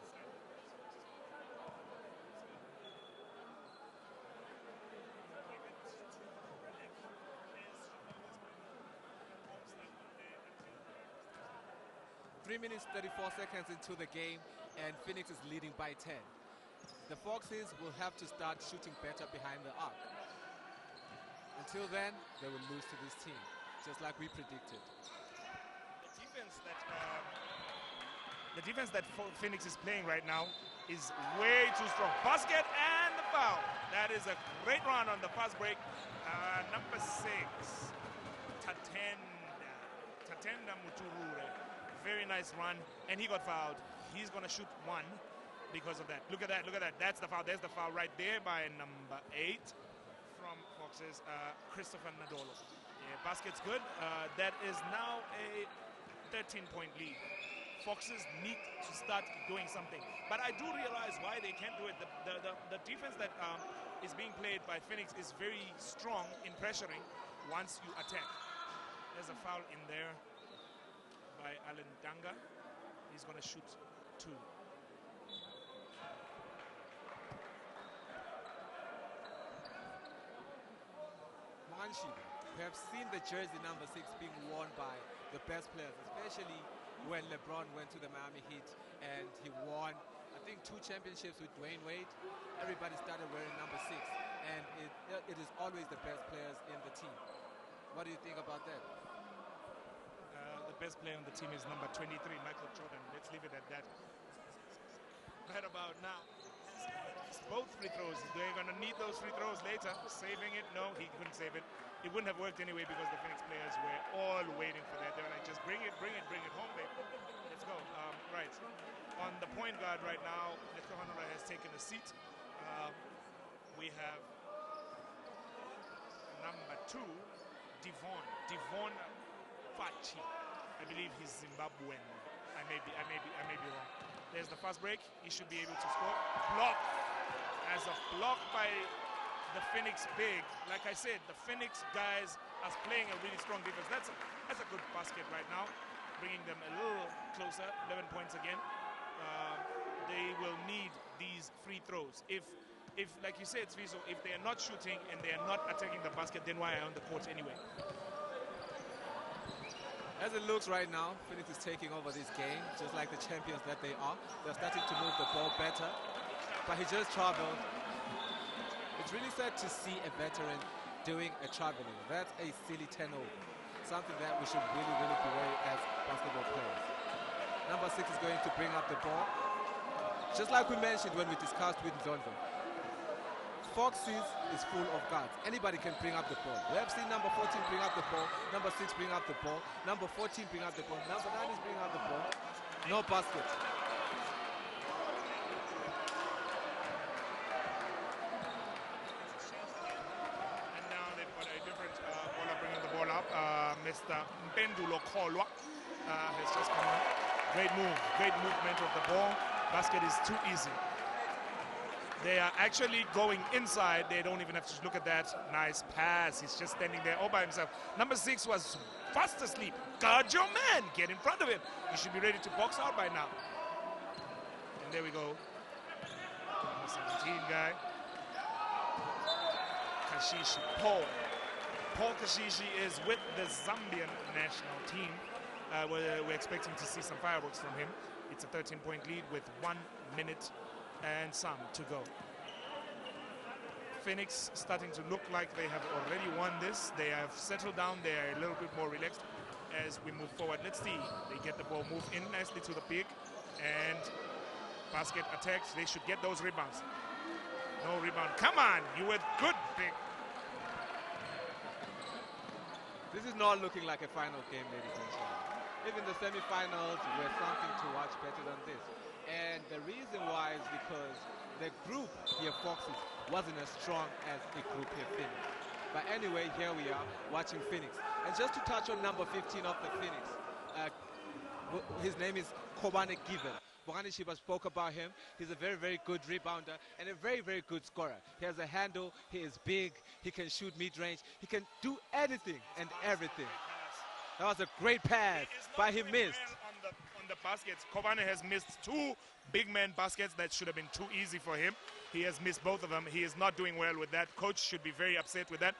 Three minutes, 34 seconds into the game, and Phoenix is leading by 10. The Foxes will have to start shooting better behind the arc. Until then, they will lose to this team, just like we predicted. The defense that Phoenix is playing right now is way too strong. Basket and the foul. That is a great run on the fast break. Number 6, Tatenda Muturure. Very nice run, and he got fouled. He's going to shoot one because of that. Look at that, look at that. That's the foul. There's the foul right there by number 8 from Foxes, Christopher Nadolo. Yeah, basket's good. That is now a 13-point lead. Foxes need to start doing something. But I do realize why they can't do it. The defense that is being played by Phoenix is very strong in pressuring once you attack. There's a foul in there by Alan Danga. He's going to shoot 2. We have seen the jersey number 6 being worn by the best players, especially when LeBron went to the Miami Heat and he won, I think, 2 championships with Dwayne Wade. Everybody started wearing number 6, and it is always the best players in the team. What do you think about that? The best player on the team is number 23, Michael Jordan. Let's leave it at that. Right about now, both free throws. They're going to need those free throws later. Saving it? No, he couldn't save it. It wouldn't have worked anyway because the Phoenix players were all waiting for that. They were like, just bring it home, babe. Let's go. Right. On the point guard right now, Leto Honora has taken a seat. We have number 2, Devon Fachi. I believe he's Zimbabwean. I may be wrong. There's the fast break. He should be able to score. Block. As a block by the Phoenix big. Like I said, the Phoenix guys are playing a really strong defense. That's a good basket right now, bringing them a little closer. 11 points again. They will need these free throws. If like you said, Sviso, if they are not shooting and they are not attacking the basket, then why are on the court anyway? As it looks right now, Phoenix is taking over this game, just like the champions that they are. They're starting to move the ball better, but he just traveled. It's really sad to see a veteran doing a traveling. That's a silly turnover, something that we should really, really be wary as basketball players. Number 6 is going to bring up the ball. Just like we mentioned when we discussed with Zondo, Foxes is full of guards. Anybody can bring up the ball. We have seen number 14 bring up the ball, number 6 bring up the ball, number 14 bring up the ball, number 9 is bringing up the ball. No basket. And now they've got a different baller bringing the ball up. Mr. Mpendulo Kolwa has just come on. Great movement of the ball. Basket is too easy. They are actually going inside. They don't even have to look at that. Nice pass. He's just standing there all by himself. Number 6 was fast asleep. Guard your man. Get in front of him. He should be ready to box out by now. And there we go. Number 17 guy. Kashishi. Paul Kashishi is with the Zambian national team. We're expecting to see some fireworks from him. It's a 13-point lead with 1 minute and some to go. Phoenix starting to look like they have already won this. They have settled down. They are a little bit more relaxed as we move forward. Let's see. They get the ball moved in nicely to the pick and basket attacks. They should get those rebounds. No rebound. Come on. You were good, big. This is not looking like a final game, ladies and gentlemen. Even the semi-finals were something to watch better than this. And the reason why is because the group here, Foxes, wasn't as strong as the group here, Phoenix. But anyway, here we are watching Phoenix. And just to touch on number 15 of the Phoenix, his name is Kobane Given. Bongani Shiba spoke about him. He's a very, very good rebounder and a very, very good scorer. He has a handle, he is big, he can shoot mid-range, he can do anything and everything. That was a great pass, but he missed. On the baskets, Kobane has missed 2 big man baskets that should have been too easy for him. He has missed both of them. He is not doing well with that. Coach should be very upset with that.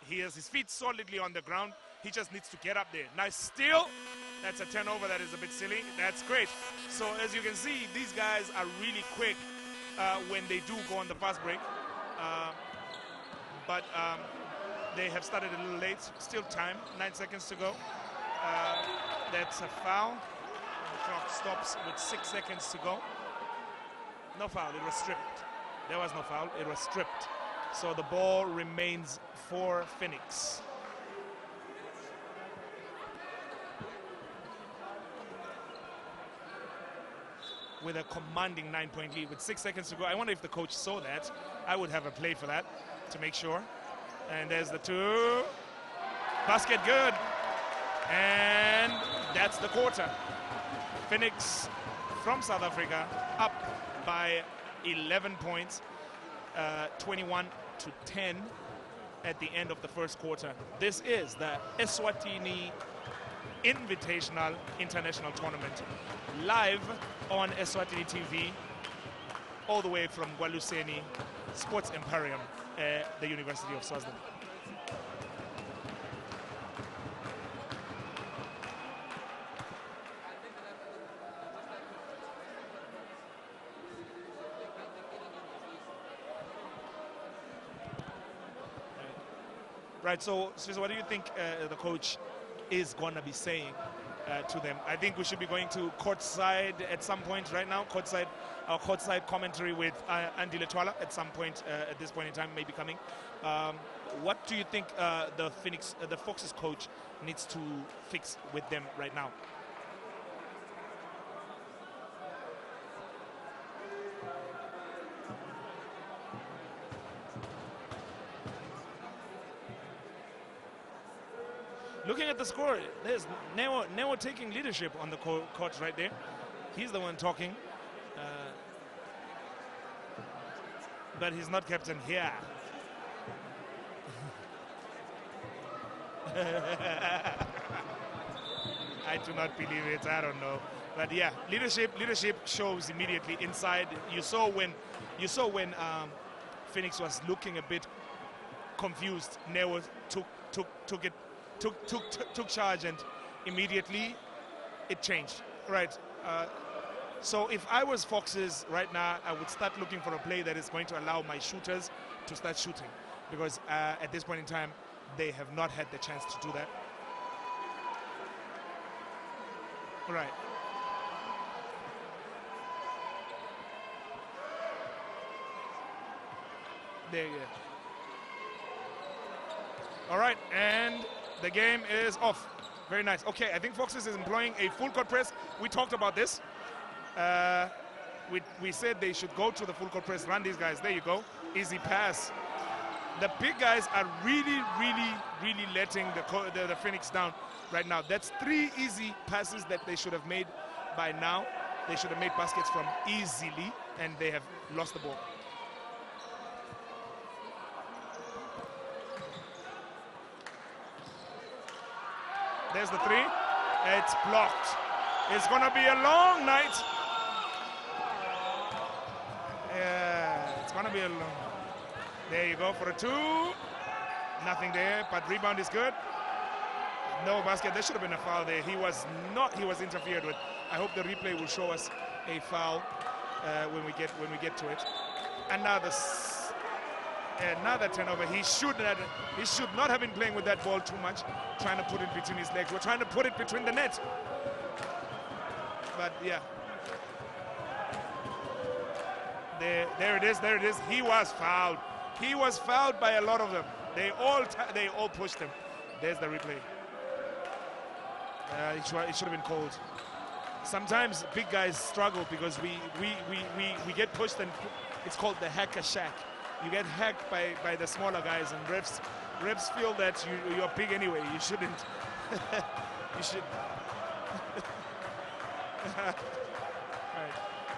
He has his feet solidly on the ground. He just needs to get up there. Nice steal. That's a turnover that is a bit silly. That's great. So as you can see, these guys are really quick when they do go on the fast break. But they have started a little late. Still time, 9 seconds to go. That's a foul. The clock stops with 6 seconds to go. No foul, it was stripped. There was no foul, it was stripped. So the ball remains for Phoenix. With a commanding 9-point lead with 6 seconds to go. I wonder if the coach saw that. I would have a play for that to make sure. And there's the 2. Basket good. And that's the quarter. Phoenix from South Africa up by 11 points, 21-10 at the end of the first quarter. This is the Eswatini Invitational International Tournament, live on Eswatini TV, all the way from Gwaluseni Sports Emporium, the University of Swaziland. Right, so what do you think the coach is going to be saying to them? I think we should be going to courtside at some point right now. Our courtside commentary with Andy Letwala at some point at this point in time, maybe coming. What do you think the Foxes coach needs to fix with them right now? Looking at the score, there's Neo taking leadership on the court right there. He's the one talking. But he's not captain here. I do not believe it. I don't know. But yeah, leadership shows immediately inside. You saw when Phoenix was looking a bit confused. Neo took charge, and immediately it changed. Right. So if I was Foxes right now, I would start looking for a play that is going to allow my shooters to start shooting, because at this point in time, they have not had the chance to do that. Right. There you go. All right, and the game is off. Very nice. Okay, I think Foxes is employing a full court press. We talked about this. We said they should go to the full court press, run these guys. There you go. Easy pass. The big guys are really letting the Phoenix down right now. That's 3 easy passes that they should have made by now. They should have made baskets from easily, and they have lost the ball. There's the 3. It's blocked. It's going to be a long night. Yeah, it's going to be a long. There you go for a 2. Nothing there, but rebound is good. No basket. There should have been a foul there. He was interfered with. I hope the replay will show us a foul when we get to it. Another turnover. He should not have been playing with that ball too much, trying to put it between his legs. We're trying to put it between the net. But yeah. There it is. He was fouled. He was fouled by a lot of them. They all pushed him. There's the replay. It should have been called. Sometimes big guys struggle because we get pushed, and it's called the hacker shack. You get hacked by the smaller guys, and refs feel that you're big anyway. You shouldn't. You should. Right.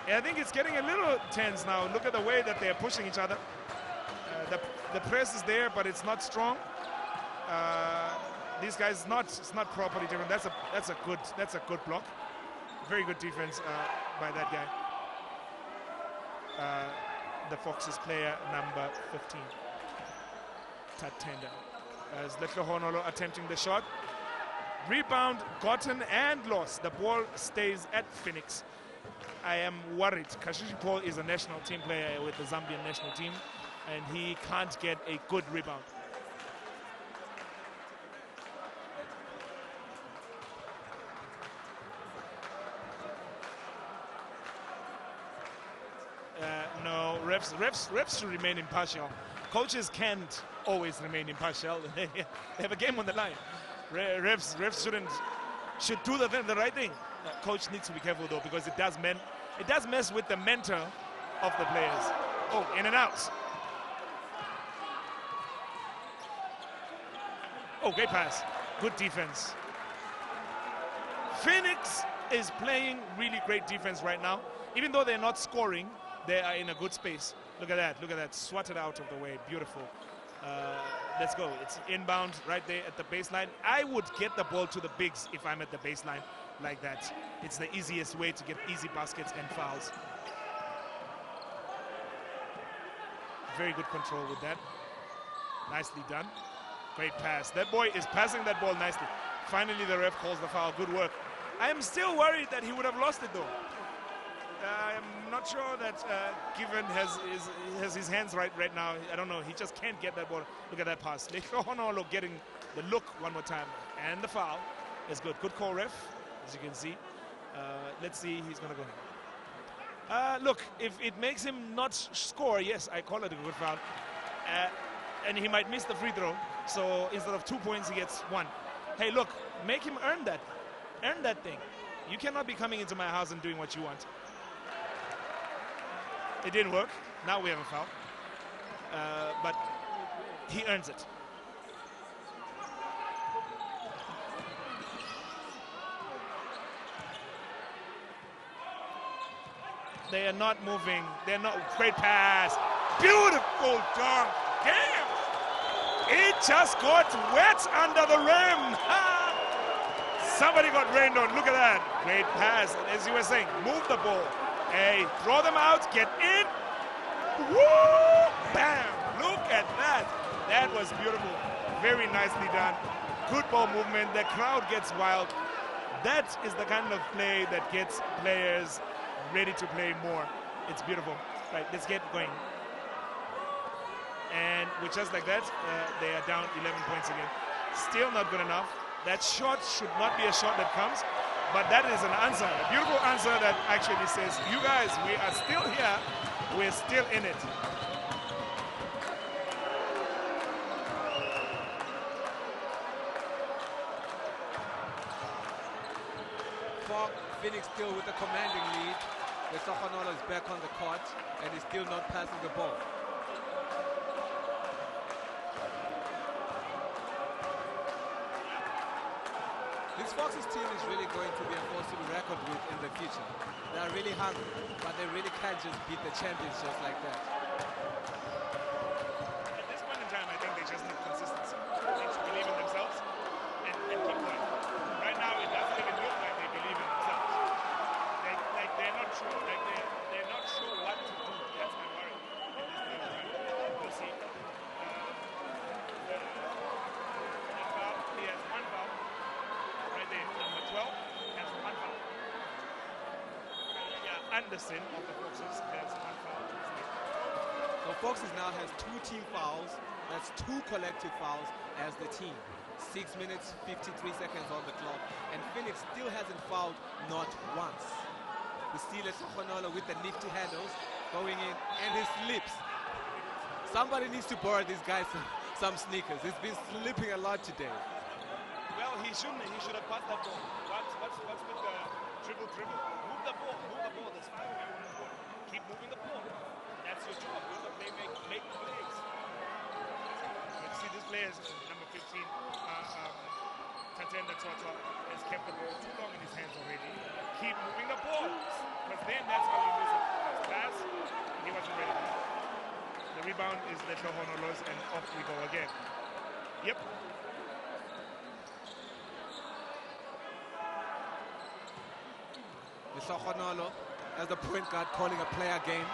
Yeah, I think it's getting a little tense now. Look at the way that they're pushing each other. The press is there, but it's not strong. These guys it's not properly driven. That's a good block. Very good defense by that guy. The Foxes player number 15, Tatenda. As Letlohonolo attempting the shot. Rebound gotten and lost. The ball stays at Phoenix. I am worried. Kashishi Paul is a national team player with the Zambian national team, and he can't get a good rebound. No, refs should remain impartial. Coaches can't always remain impartial. They have a game on the line. Refs should do the right thing. Coach needs to be careful though, because it does mess with the mental of the players. Oh, in and out. Oh, great pass. Good defense. Phoenix is playing really great defense right now. Even though they're not scoring, they are in a good space. Look at that. Look at that. Swatted out of the way. Beautiful. Let's go. It's inbound right there at the baseline. I would get the ball to the bigs if I'm at the baseline like that. It's the easiest way to get easy baskets and fouls. Very good control with that. Nicely done. Great pass. That boy is passing that ball nicely. Finally, the ref calls the foul. Good work. I am still worried that he would have lost it though. I'm not sure that Given has his hands right now. I don't know. He just can't get that ball. Look at that pass. Lekhohonolo getting the look one more time. And the foul is good. Good call, ref, as you can see. Let's see. He's going to go. Look, if it makes him not score, yes, I call it a good foul. And he might miss the free throw. So instead of 2 points, he gets 1. Hey, look, make him earn that. Earn that thing. You cannot be coming into my house and doing what you want. It didn't work. Now we have a foul. But he earns it. They are not moving. They're not. Great pass. Beautiful dunk. Damn. It just got wet under the rim. Somebody got rained on. Look at that. Great pass. And as you were saying, move the ball. Hey, throw them out, get in. Woo! Bam! Look at that. That was beautiful. Very nicely done. Good ball movement. The crowd gets wild. That is the kind of play that gets players ready to play more. It's beautiful. Right, let's get going. And with just like that, they are down 11 points again. Still not good enough. That shot should not be a shot that comes. But that is an answer, a beautiful answer that actually says, you guys, we are still here, we're still in it. For Phoenix still with the commanding lead. The Sohonolo is back on the court and is still not passing the ball. This Foxes team is really going to be a force to be reckoned with in the future. They are really hungry, but they really can't just beat the champions just like that. At this point in time, I think they just need consistency. They need to believe in themselves and keep going. Right now, it doesn't even look like they believe in themselves. They're not sure. They're not sure what to do. That's my worry at this point in time. We'll see. He has 1 foul. Right there, number 12 has 1 foul. Yeah, Anderson of the Foxes has 1 foul. So Foxes now has 2 team fouls. That's 2 collective fouls as the team. 6 minutes, 53 seconds on the clock. And Phoenix still hasn't fouled not once. We see Leshohonolo with the nifty handles going in and his slips. Somebody needs to borrow this guy some sneakers. He's been slipping a lot today. Well, he shouldn't. He should have passed that ball. What's with the dribble? Move the ball. There's 5 of you on the board. Keep moving the ball. That's your job. You're the playmaker. Make plays. You see these players, number 15, Tatenda Toto, has kept the ball too long in his hands already. Keep moving the ball. Because then that's how you lose it. Pass, he wasn't ready. The rebound is Letlo Honolo's, and off we go again. Yep. Honolo as the point guard calling a player game.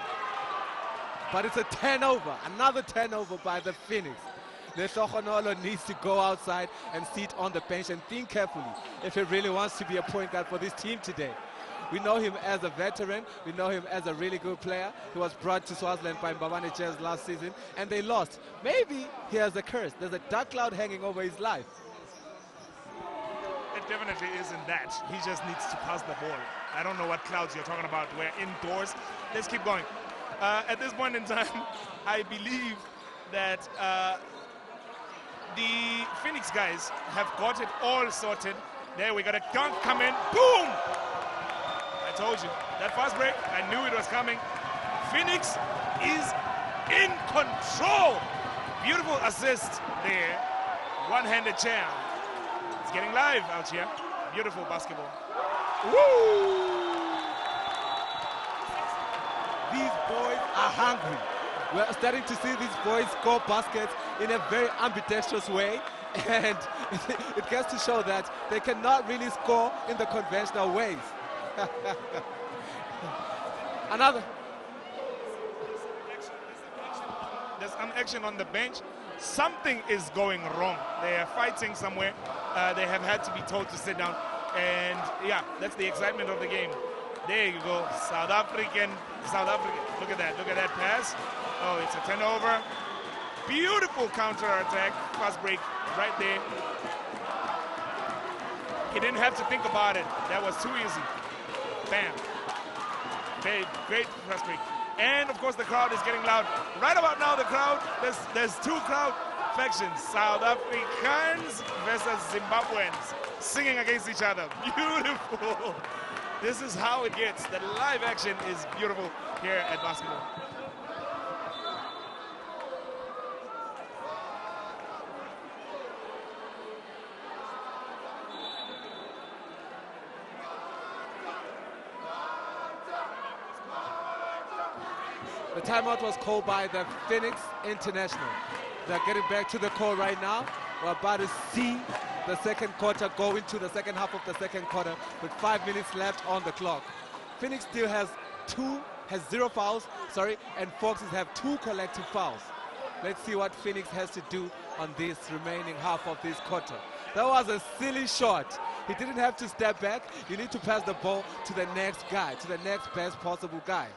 But it's a turnover, another turnover by the Phoenix. Honolo needs to go outside and sit on the bench and think carefully if he really wants to be a point guard for this team today. We know him as a veteran. We know him as a really good player. He was brought to Swaziland by Mbabane Jazz last season, and they lost. Maybe he has a curse. There's a dark cloud hanging over his life. It definitely isn't that. He just needs to pass the ball. I don't know what clouds you're talking about. We're indoors. Let's keep going. At this point in time, I believe that the Phoenix guys have got it all sorted. There, we got a dunk coming. Boom! I told you. That fast break, I knew it was coming. Phoenix is in control. Beautiful assist there. One-handed jam. It's getting live out here. Beautiful basketball. Woo! These boys are hungry. We're starting to see these boys score baskets in a very ambidextrous way, and it gets to show that they cannot really score in the conventional ways. Another. There's some action on the bench. Something is going wrong. They are fighting somewhere. They have had to be told to sit down. And yeah, that's the excitement of the game. There you go. South Africa. Look at that pass. Oh, it's a turnover. Beautiful counter-attack. Fast break right there. He didn't have to think about it. That was too easy. Bam. Great fast break. And of course the crowd is getting loud. Right about now the crowd, there's 2 crowd factions. South Africans versus Zimbabweans singing against each other. Beautiful. This is how it gets. The live action is beautiful here at basketball. The timeout was called by the Phoenix International. They're getting back to the call right now. We're about to see the second quarter go into the second half of the second quarter with 5 minutes left on the clock. Phoenix still has 0 fouls, and Foxes have 2 collective fouls. Let's see what Phoenix has to do on this remaining half of this quarter. That was a silly shot. He didn't have to step back. You need to pass the ball to the next guy, to the next best possible guy.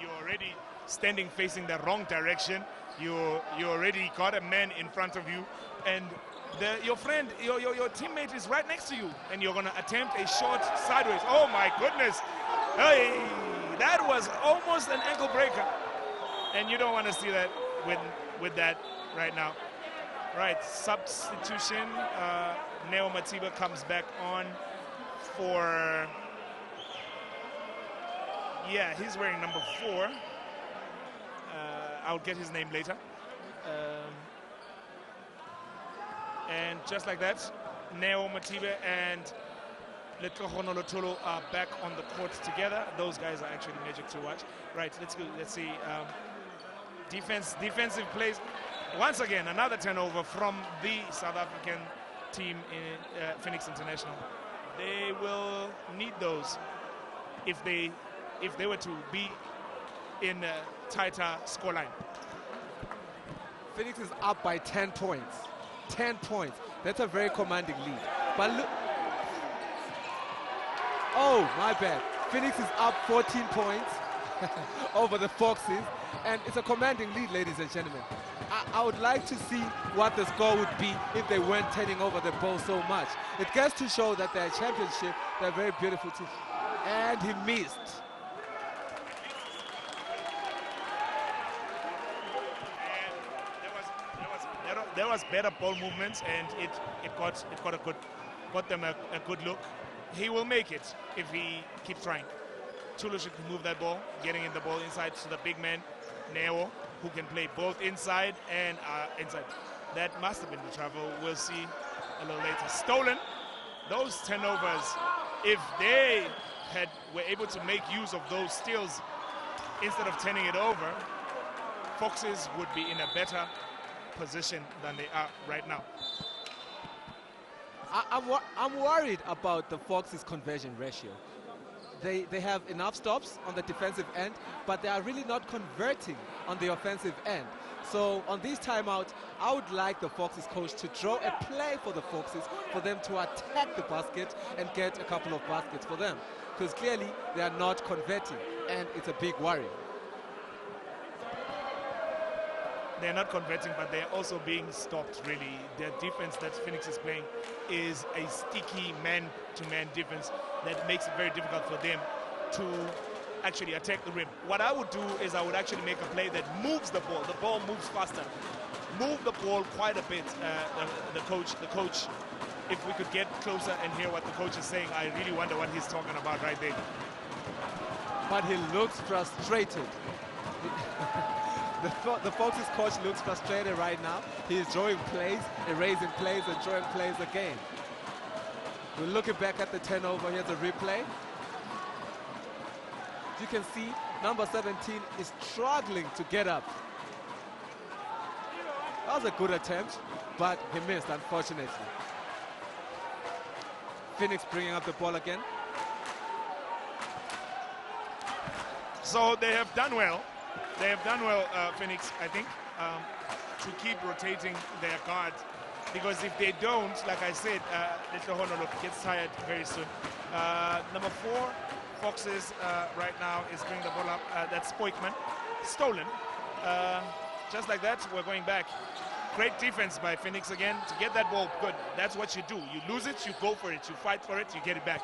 You're already standing facing the wrong direction. You already got a man in front of you, and your friend, your teammate is right next to you, and you're going to attempt a shot sideways. Oh my goodness. Hey, that was almost an ankle breaker, and you don't want to see that with that right now. Right, substitution. Neo Matiba comes back on for, yeah, he's wearing number 4. I'll get his name later. And just like that, Neo Matiba and Letlohono Lotolo are back on the court together. Those guys are actually magic to watch. Right, let's go. Let's see. Defensive plays. Once again, another turnover from the South African team in Phoenix International. They will need those if they were to be in a tighter scoreline. Phoenix is up by 10 points. 10 points. That's a very commanding lead. But look. Oh, my bad. Phoenix is up 14 points over the Foxes. And it's a commanding lead, ladies and gentlemen. I would like to see what the score would be if they weren't turning over the ball so much. It gets to show that they're a championship. They're a very beautiful team. And he missed. there was better ball movements, and it got them a good look. He will make it if he keeps trying. Chulu should move that ball, getting in the ball inside to the big man, Neo, who can play both inside and inside. That must have been the travel. We'll see a little later. Stolen. Those turnovers, if they were able to make use of those steals instead of turning it over, Foxes would be in a better position than they are right now. I'm worried about the Foxes' conversion ratio. They have enough stops on the defensive end, but they are really not converting on the offensive end. So on these timeouts, I would like the Foxes coach to draw a play for the Foxes for them to attack the basket and get a couple of baskets for them, because clearly they are not converting, and it's a big worry. They're not converting, but they're also being stopped, really. The defense that Phoenix is playing is a sticky man-to-man defense that makes it very difficult for them to actually attack the rim. What I would do is I would actually make a play that moves the ball. The ball moves faster. Move the ball quite a bit, the coach. If we could get closer and hear what the coach is saying, I really wonder what he's talking about right there. But he looks frustrated. The Foxes coach looks frustrated right now. He's drawing plays, erasing plays, and drawing plays again. We're looking back at the turnover. Here's a replay. You can see number 17 is struggling to get up. That was a good attempt, but he missed, unfortunately. Phoenix bringing up the ball again. So they have done well. They have done well, Phoenix, I think, to keep rotating their guards. Because if they don't, like I said, Little Honolo gets tired very soon. Number 4, Foxes right now is bringing the ball up. That's Spoikman. Stolen. Just like that, we're going back. Great defense by Phoenix again to get that ball good. That's what you do. You lose it, you go for it. You fight for it, you get it back.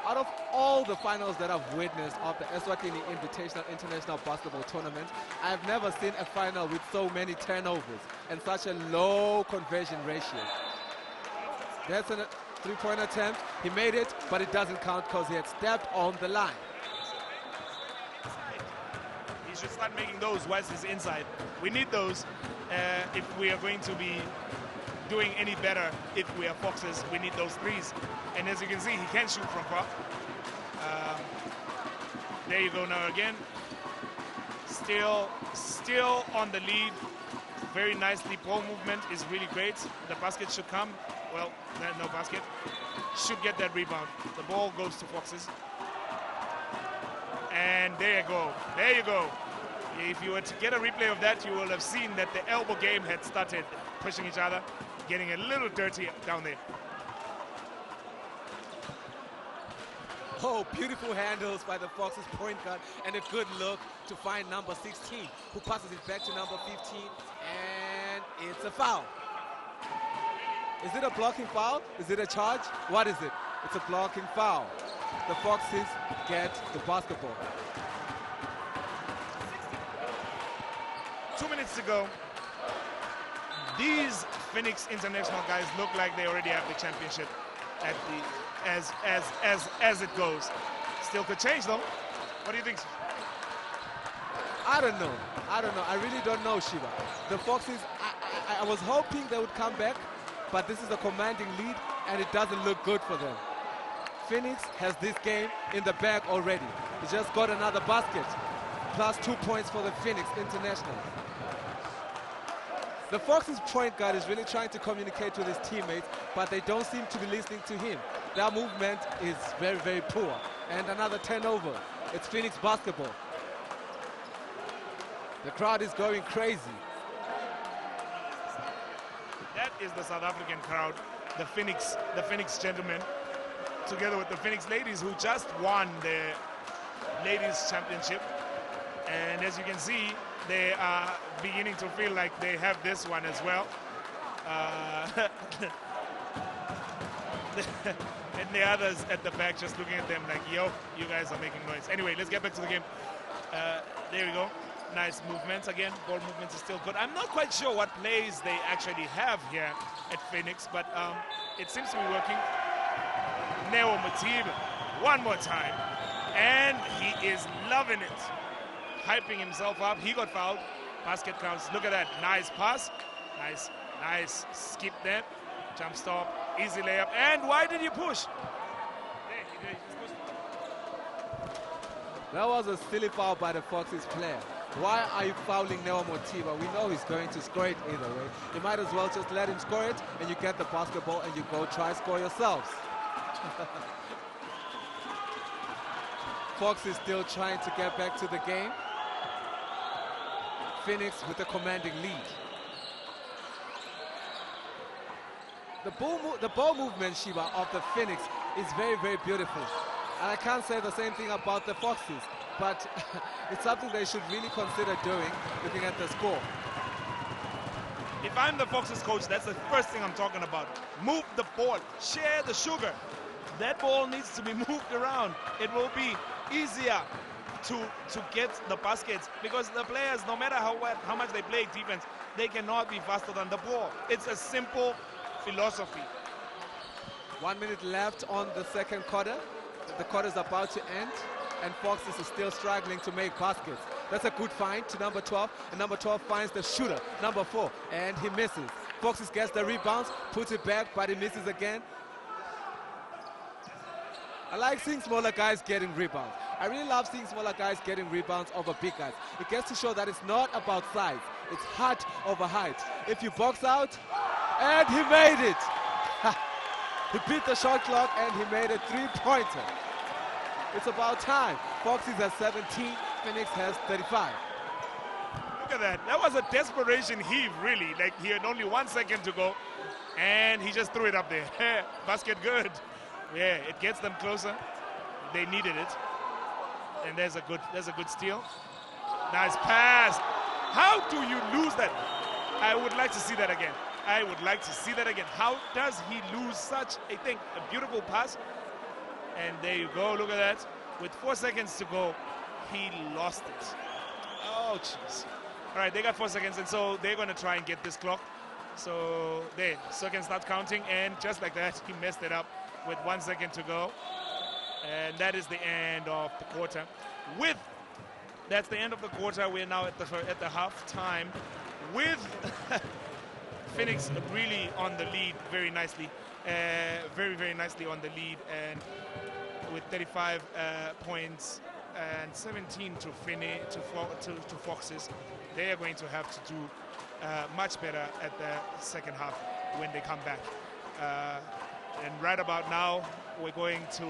Out of all the finals that I've witnessed of the Eswatini Invitational International Basketball Tournament, I've never seen a final with so many turnovers and such a low conversion ratio. That's a three-point attempt. He made it, but it doesn't count because he had stepped on the line. He should start making those whilst he's inside. We need those if we are going to be doing any better. If we are Foxes, we need those threes. And as you can see, he can shoot from far. There you go now again. Still on the lead. Very nicely. Ball movement is really great. The basket should come. Well, no basket. Should get that rebound. The ball goes to Foxes. And there you go. There you go. If you were to get a replay of that, you will have seen that the elbow game had started pushing each other, getting a little dirty down there. Oh, beautiful handles by the Foxes point guard, and a good look to find number 16, who passes it back to number 15, and it's a foul. Is it a blocking foul? Is it a charge? What is it? It's a blocking foul. The Foxes get the basketball. 2 minutes to go. These Phoenix International guys look like they already have the championship at the as it goes. Still could change though. What do you think? I don't know. I really don't know, Shiva. The Foxes, I was hoping they would come back, but this is a commanding lead and it doesn't look good for them. Phoenix has this game in the bag already. He just got another basket, plus 2 points for the Phoenix International. The Foxes point guard is really trying to communicate with his teammates, but they don't seem to be listening to him. Their movement is very, very poor. And another turnover. It's Phoenix basketball. The crowd is going crazy. That is the South African crowd, the Phoenix gentlemen, together with the Phoenix ladies who just won the ladies championship. And as you can see, they are beginning to feel like they have this one as well. And the others at the back just looking at them like, yo, you guys are making noise. Anyway, let's get back to the game. There we go. Nice movements again. Ball movements is still good. I'm not quite sure what plays they actually have here at Phoenix, but it seems to be working. Neo Matiba, one more time. And he is loving it. Hyping himself up. He got fouled. Basket counts. Look at that. Nice pass. Nice skip there. Jump stop. Easy layup. And why did he push? That was a silly foul by the Foxes player. Why are you fouling Neo Motiva? We know he's going to score it either way. You might as well just let him score it, and you get the basketball and you go try score yourselves. Fox is still trying to get back to the game. Phoenix with a commanding lead. The ball movement, Shiva, of the Phoenix is very, very beautiful. And I can't say the same thing about the Foxes, but it's something they should really consider doing, looking at the score. If I'm the Foxes coach, that's the first thing I'm talking about. Move the ball, share the sugar. That ball needs to be moved around. It will be easier to get the baskets, because the players, no matter how much they play defense, they cannot be faster than the ball. It's a simple philosophy. 1 minute left on the second quarter. The quarter is about to end, and Foxes is still struggling to make baskets. That's a good find to number 12, and number 12 finds the shooter, number 4, and he misses. Foxes gets the rebounds, puts it back, but he misses again. I like seeing smaller guys getting rebounds. I really love seeing smaller guys getting rebounds over big guys. It gets to show that it's not about size, it's height over height. If you box out, and he made it. He beat the shot clock and he made a three-pointer. It's about time. Foxes has 17, Phoenix has 35. Look at that. That was a desperation heave, really. Like, he had only 1 second to go, and he just threw it up there. Basket good. Yeah, it gets them closer. They needed it. And there's a good steal. Nice pass. How do you lose that? I would like to see that again. I would like to see that again. How does he lose such a thing? A beautiful pass. And there you go. Look at that. With 4 seconds to go, he lost it. Oh, jeez. All right, they got 4 seconds, and so they're going to try and get this clock. So there, seconds start counting, and just like that, he messed it up with 1 second to go. And that is the end of the quarter. That's the end of the quarter. We're now at the half time with Phoenix really on the lead very nicely. Very, very nicely on the lead, and with 35 points and 17 to Foxes. They are going to have to do much better at the second half when they come back. And right about now, we're going to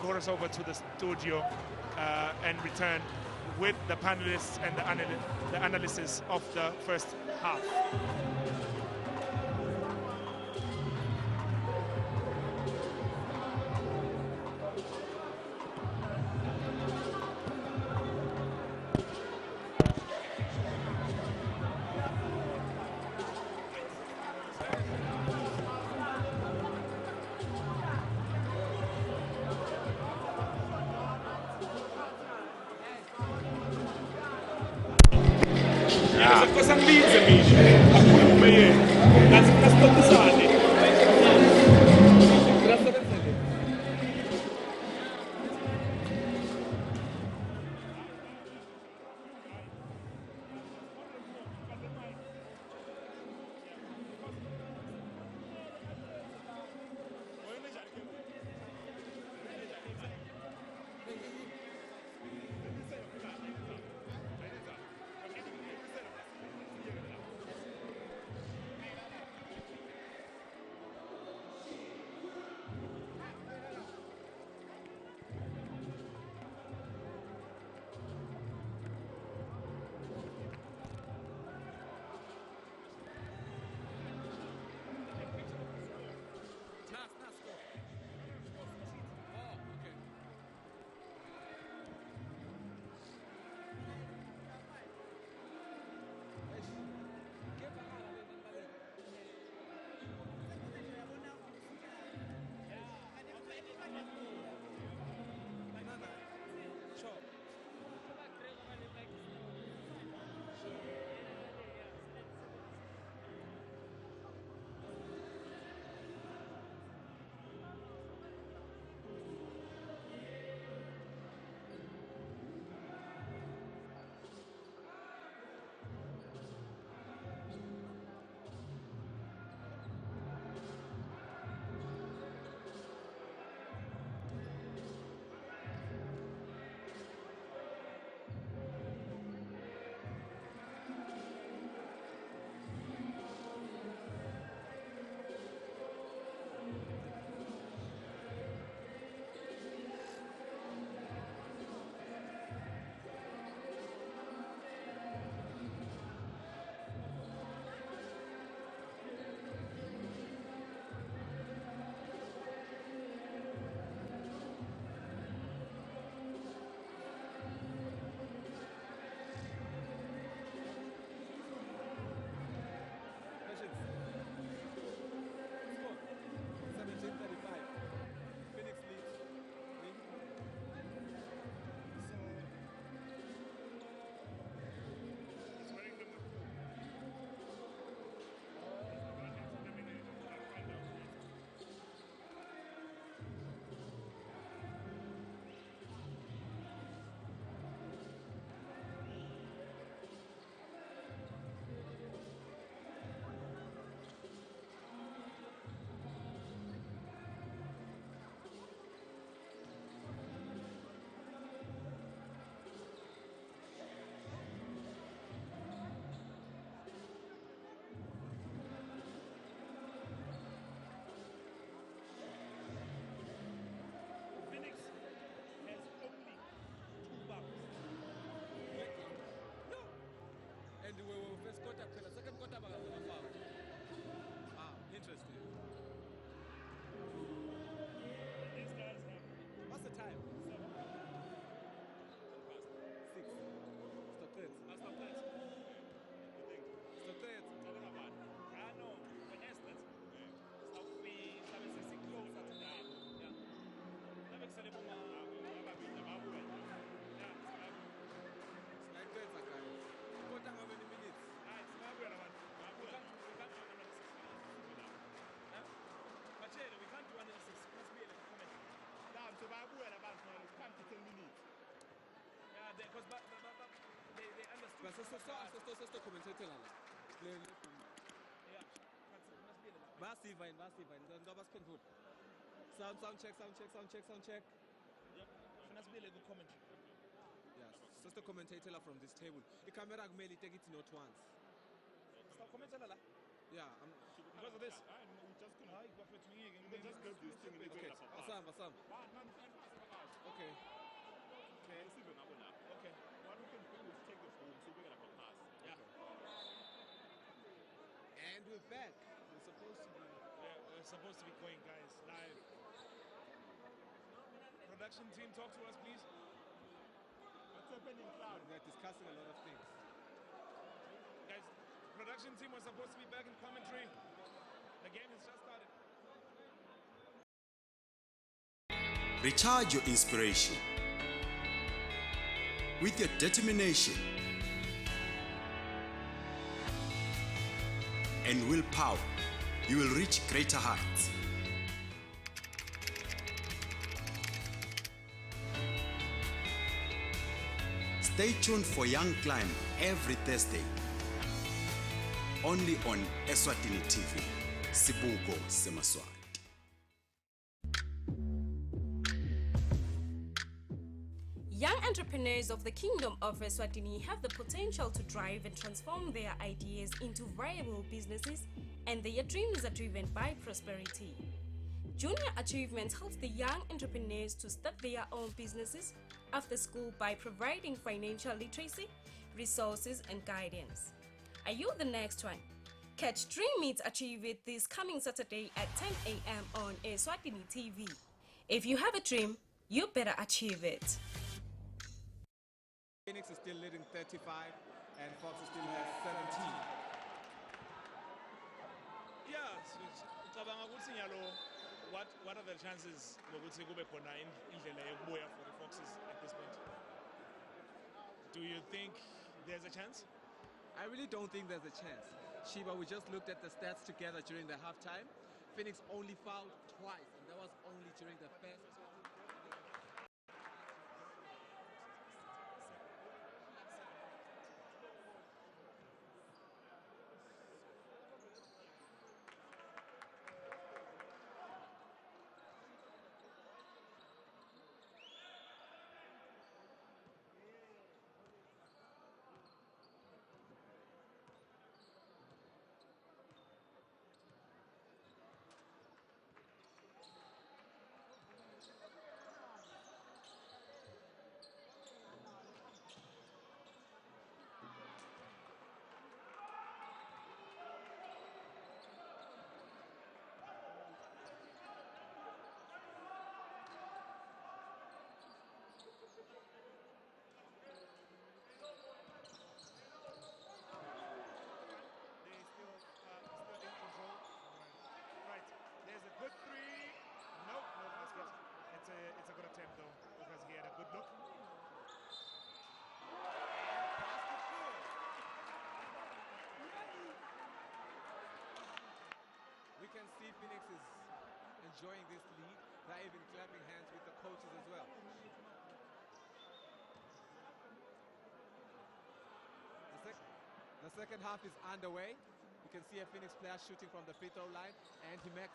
chorus over to the studio and return with the panelists and the analysis of the first half. so commentator la. Basiva in ndo basiphendula. Sound check. Yep. Finasibile ku commentary. Yes, sister commentator la from this table. Camera kumele take it not once. Stop commentator la. Yeah, Because of this. Hayi bafethu ngike. Okay, asamba. Okay. Okay. What we can do is take the phone so we can have a pass. Yeah. And we're back. We're supposed to be going, guys, live. Production team, talk to us, please. What's happening, Cloud? They're discussing a lot of things. Guys, production team was supposed to be back in commentary. The game has just started. Recharge your inspiration. With your determination and willpower, you will reach greater heights. Stay tuned for Young Climb every Thursday. Only on Eswatini TV. Sibuko Semaswati. Young entrepreneurs of the Kingdom of Eswatini have the potential to drive and transform their ideas into viable businesses, and their dreams are driven by prosperity. Junior Achievement helps the young entrepreneurs to start their own businesses after school by providing financial literacy, resources, and guidance. Are you the next one? Catch Dream Meet Achieve It this coming Saturday at 10 a.m. on Eswatini TV. If you have a dream, you better achieve it. Phoenix is still leading 35 and Fox still has 17. Yeah, ngicabanga ukuthi nyalo what are the chances ukuthi kube khona indlela yokubuya for the Foxes at this point? Do you think there's a chance? I really don't think there's a chance. Shiba, we just looked at the stats together during the halftime. Phoenix only fouled twice, and that was only during the first. Good three. Nope, no basket. It's a good attempt though, because he had a good look. We can see Phoenix is enjoying this lead. They're even clapping hands with the coaches as well. The second half is underway. You can see a Phoenix player shooting from the free throw line, and he makes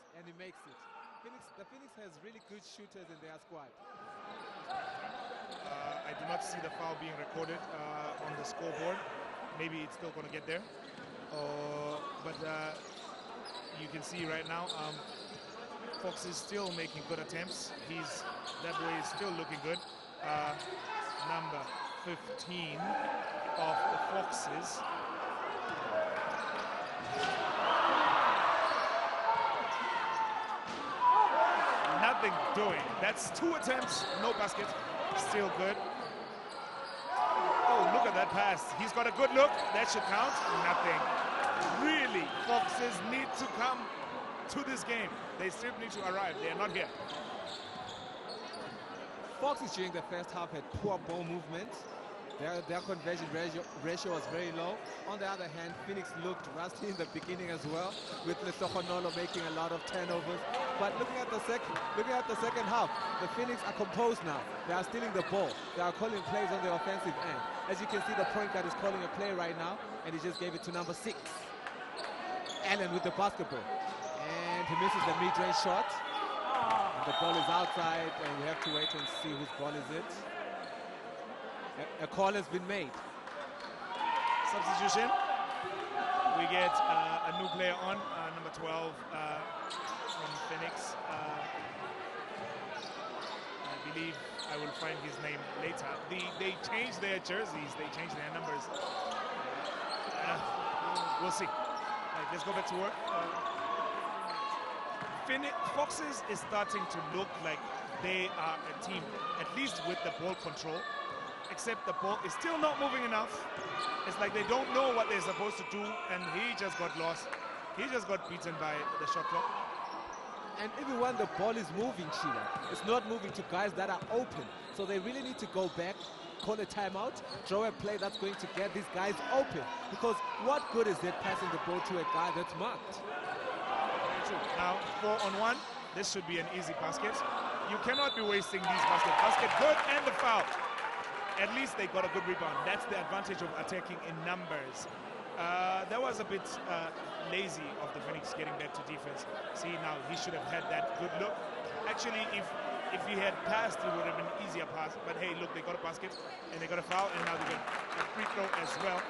it. The Phoenix has really good shooters in their squad. I do not see the foul being recorded on the scoreboard. Maybe it's still going to get there. But you can see right now, Fox is still making good attempts. That boy is still looking good. Number 15 of the Foxes. Nothing doing. That's 2 attempts, no basket. Still good. Oh, look at that pass. He's got a good look. That should count. Nothing. Really, Foxes need to come to this game. They still need to arrive. They are not here. Foxes during the first half had poor ball movement. Their conversion ratio was very low. On the other hand, Phoenix looked rusty in the beginning as well, with Lesotho making a lot of turnovers. But looking at the second half, the Phoenix are composed now. They are stealing the ball. They are calling plays on the offensive end. As you can see, the point guard is calling a play right now, and he just gave it to number 6. Allen with the basketball. And he misses the mid-range shot. And the ball is outside, and we have to wait and see whose ball is it. A call has been made. Substitution. We get a new player on, number 12 from Phoenix. I believe I will find his name later. They changed their jerseys, they changed their numbers. We'll see. Right, let's go back to work. Foxes is starting to look like they are a team, at least with the ball control. Except the ball is still not moving enough. It's like they don't know what they're supposed to do, and he just got lost. He just got beaten by the shot clock. And even when the ball is moving, Sheila, it's not moving to guys that are open. So they really need to go back, call a timeout, draw a play that's going to get these guys open. Because what good is it passing the ball to a guy that's marked? Now, 4-on-1, this should be an easy basket. You cannot be wasting these baskets. Basket good and the foul. At least they got a good rebound. That's the advantage of attacking in numbers. That was a bit lazy of the Phoenix getting back to defense. See, now he should have had that good look. Actually, if he had passed, it would have been an easier pass. But hey, look, they got a basket and they got a foul, and now they got a free throw as well.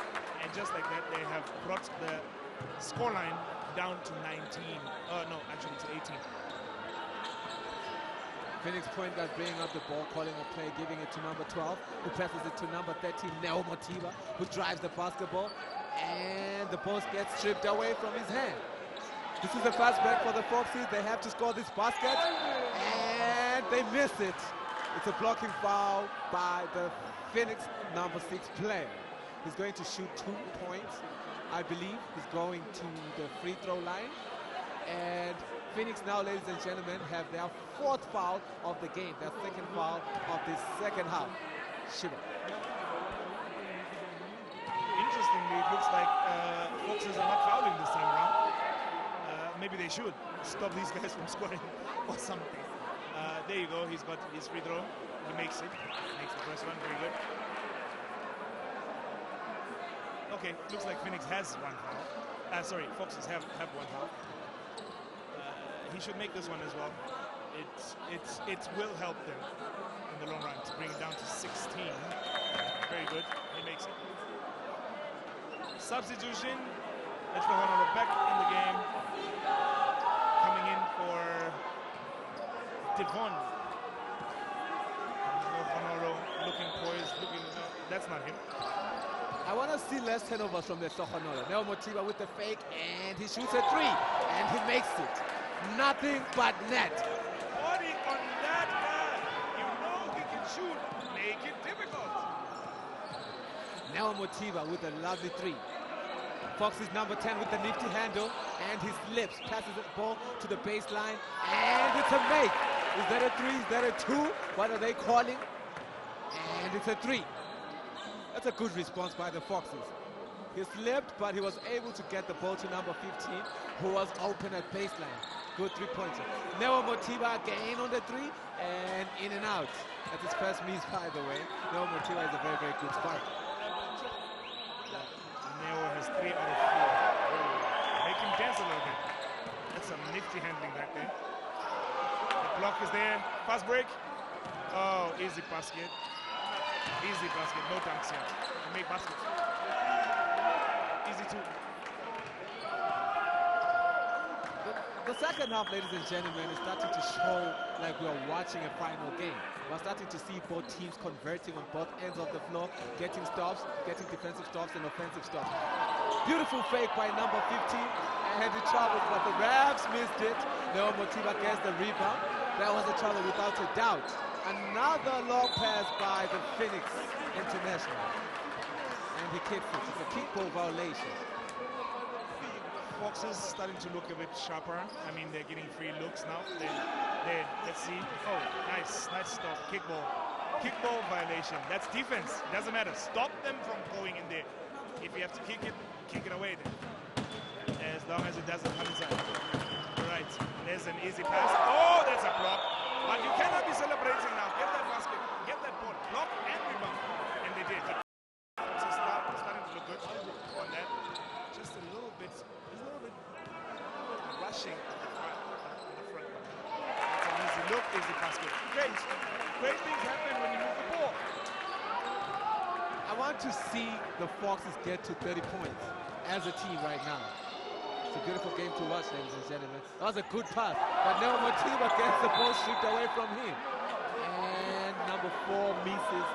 And just like that, they have brought the scoreline down to 19. No, actually to 18. Phoenix point guard bringing up the ball, calling a play, giving it to number 12, who passes it to number 13, Neo Motiba, who drives the basketball, and the ball gets stripped away from his hand. This is a fast break for the Foxes. They have to score this basket, and they miss it. It's a blocking foul by the Phoenix number 6 player. He's going to shoot 2 points, I believe. He's going to the free throw line, and Phoenix now, ladies and gentlemen, have their 4th foul of the game, their 2nd foul of the second half. Shiva. Interestingly, it looks like Foxes are not fouling this time around. Maybe they should stop these guys from scoring or something. There you go, he's got his free throw. He makes it. Makes the first one, very good. Okay, looks like Phoenix has 1 foul. Sorry, Foxes have 1 foul. He should make this one as well. It will help them in the long run to bring it down to 16. Very good. He makes it. Substitution. Let's go on back in the game. Coming in for Devon. Honoro looking poised, looking. That's not him. I want to see less turnovers from the Sohonolo. Neo Motiba with the fake, and he shoots a 3, and he makes it. Nothing but net. Body on that guy. You know he can shoot. Make it difficult. Neo Motiba with a lovely 3. Fox is number 10 with the nifty handle, and he slips, passes the ball to the baseline, and it's a make. Is that a 3? Is that a 2? What are they calling? And it's a 3. That's a good response by the Foxes. He slipped, but he was able to get the ball to number 15, who was open at baseline. Good 3-pointer. Neo Motiba again on the 3, and in and out. That's his first miss, by the way. Neo Motiba is a very, very good spot. Neo has 3 out of 4. Make him dance a little bit. That's some nifty handling back there. The block is there. Fast break. Oh, easy basket. Easy basket. No dunks here. They make baskets. Easy 2. The second half, ladies and gentlemen, is starting to show like we are watching a final game. We're starting to see both teams converting on both ends of the floor, getting stops, getting defensive stops and offensive stops. Beautiful fake by number 15, and he travels, but the refs missed it. Neo Motiba gets the rebound. That was a trouble without a doubt. Another long pass by the Phoenix International. And he kicked it. It's a kickball violation. Foxes starting to look a bit sharper. I mean, they're getting free looks now. Let's see. Oh, nice stop. Kickball. kickball violation. That's defense. It doesn't matter. Stop them from going in there. If you have to kick it away then. As long as it doesn't come inside. Right. There's an easy pass. Oh, that's a block. But you cannot be celebrating now. Get that basket. Get that ball. Block and rebound. And they did. So starting to look good on that. Just a little bit rushing on the front. That's an easy look, easy basket. Great things happen when you move the ball. I want to see the Foxes get to 30 points as a team right now. It's a beautiful game to watch, ladies and gentlemen. That was a good pass, but now Matiba gets the ball stripped away from him. And number 4 misses,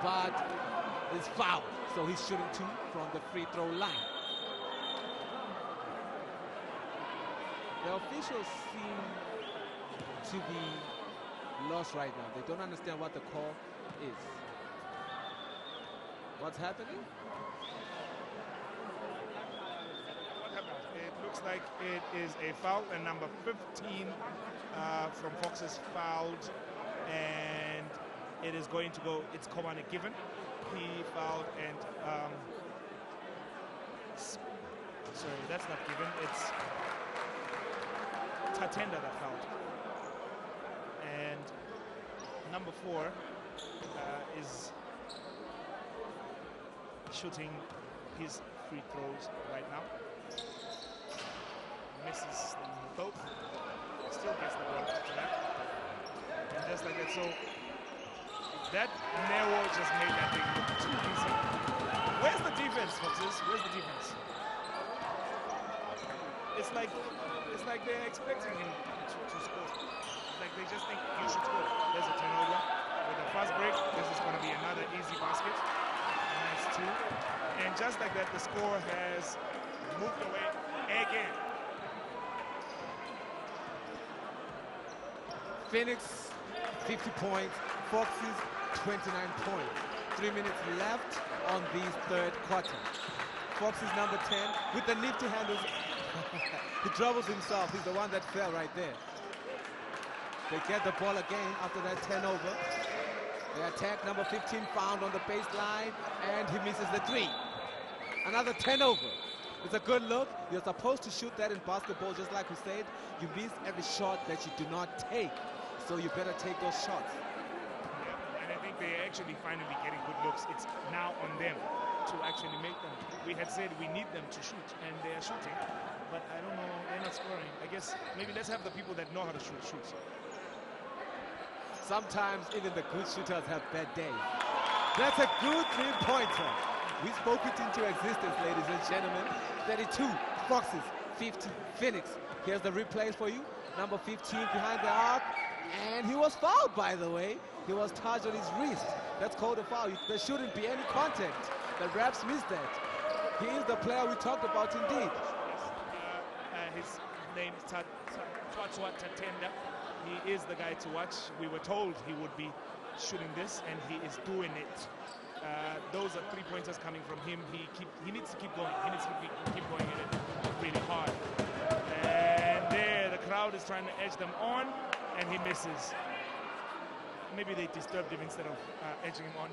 but is fouled. So he's shooting 2 from the free throw line. The officials seem to be lost right now. They don't understand what the call is. What's happening? It looks like it is a foul, and number 15 from Foxes fouled, and it is going to go, it's Komane Given. He fouled, and sorry, that's not Given, it's Tatenda that fouled. And number 4 is shooting his free throws right now. Misses them both. Still gets the ball after that. And just like that, so that narrow just made that thing look too easy. Where's the defense, Foxes? Where's the defense? It's like they're expecting him to score. Like they just think you should score. There's a turnover. With a fast break, this is going to be another easy basket. Nice 2. And just like that, the score has moved away again. Phoenix, 50 points. Foxes, 29 points. 3 minutes left on this third quarter. Foxes number 10 with the nifty handles. He troubles himself. He's the one that fell right there. They get the ball again after that turnover. They attack number 15, found on the baseline, and he misses the 3. Another turnover. It's a good look. You're supposed to shoot that in basketball, just like we said. You miss every shot that you do not take. So you better take those shots. Yeah, and I think they're actually finally getting good looks. It's now on them to actually make them. We had said we need them to shoot, and they are shooting. But I don't know, they're not scoring. I guess maybe let's have the people that know how to shoot. Sometimes even the good shooters have bad days. That's a good 3-pointer. We spoke it into existence, ladies and gentlemen. 32 Foxes, 50 Phoenix. Here's the replays for you. Number 15 behind the arc. And he was fouled, by the way. He was touched on his wrist. That's called a foul. There shouldn't be any contact. The refs missed that. He is the player we talked about indeed. His name is Twatwa Tatenda. He is the guy to watch. We were told he would be shooting this, and he is doing it. Those are 3-pointers coming from him. He needs to keep going. He needs to keep going in it really hard. And there, the crowd is trying to edge them on, and he misses. Maybe they disturbed him instead of edging him on.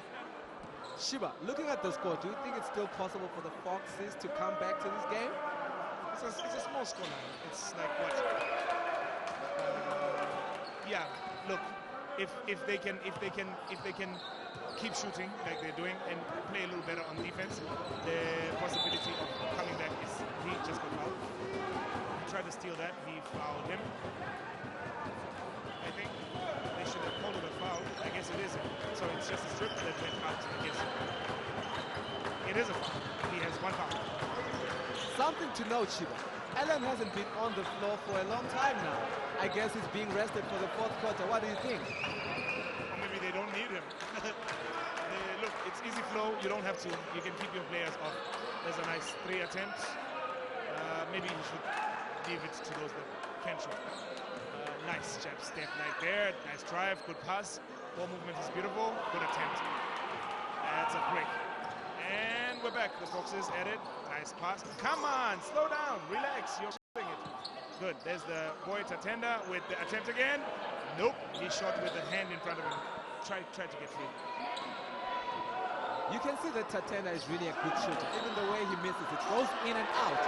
Shiba, looking at the score, do you think it's still possible for the Foxes to come back to this game? It's a small score now. It's like what? Yeah. Look, if they can keep shooting like they're doing and play a little better on defense, the possibility of coming back is he just got fouled. He tried to steal that. He fouled him. I think they should have called it a foul. I guess it isn't. So it's just a strip that went out. I guess it is a foul. He has 1 foul. Something to note, Shiba. Allen hasn't been on the floor for a long time now. I guess he's being rested for the 4th quarter. What do you think? Or maybe they don't need him. Look, it's easy flow. You don't have to. You can keep your players off. There's a nice 3 attempts. Maybe you should give it to those that can shoot. Nice jab step like there. Nice drive. Good pass. Ball movement is beautiful. Good attempt. That's a break. And we're back. The Foxes at it. Nice pass. Come on, slow down, relax. You're doing it. Good. There's the boy Tatenda with the attempt again. Nope. He shot with the hand in front of him. try to get through. You can see that Tatenda is really a good shooter. Even the way he misses, it goes in and out.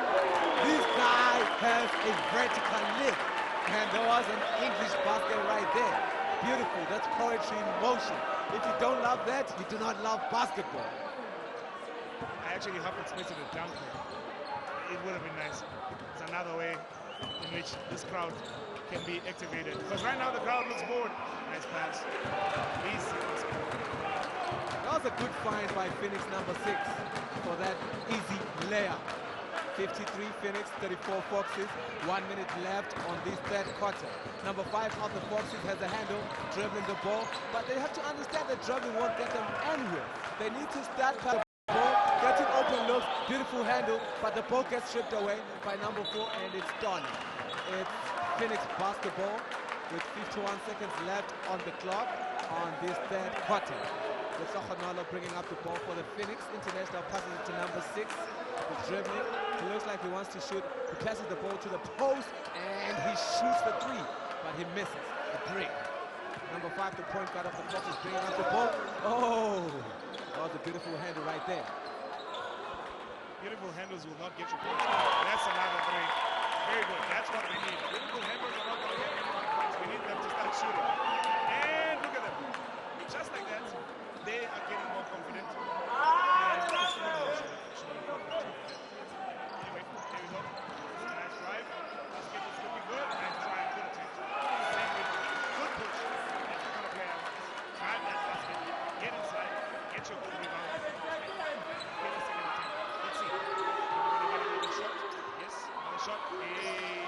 This guy has a vertical lift. And there was an English basket right there. Beautiful. That's poetry in motion. If you don't love that, you do not love basketball. I actually half expected a dunk there. It would have been nice. It's another way in which this crowd can be activated. Because right now the crowd looks bored. Nice pass. Easy. That was a good find by Phoenix number 6 for that easy layup. 53 Phoenix, 34 Foxes. 1 minute left on this third quarter. Number 5 of the Foxes has a handle, dribbling the ball, but they have to understand that dribbling won't get them anywhere. They need to start the ball, getting open looks, beautiful handle, but the ball gets stripped away by number 4 and it's done. It's Phoenix basketball with 51 seconds left on the clock on this third quarter. Lesoghanolo bringing up the ball for the Phoenix International, passes it to number 6. He's dribbling. He looks like he wants to shoot. He passes the ball to the post and he shoots the 3, but he misses a break. Number 5, the point guard of the Fox, is bringing up the ball. Oh, that was a beautiful handle right there. Beautiful handles will not get you points. That's another 3. Very good. That's what we need. Beautiful handles are not going to get anything points. We need them to start shooting. And look at them. Just like that, they are getting more confident. Anyway, here we go. Nice drive. Basket is looking good. And try and put it in. Same with good push. That's the kind of player I want. Drive that basket. Get inside. Get your good rebound. Get a second attempt. Let's see. We're going to get another shot. Yes, another shot. Hey.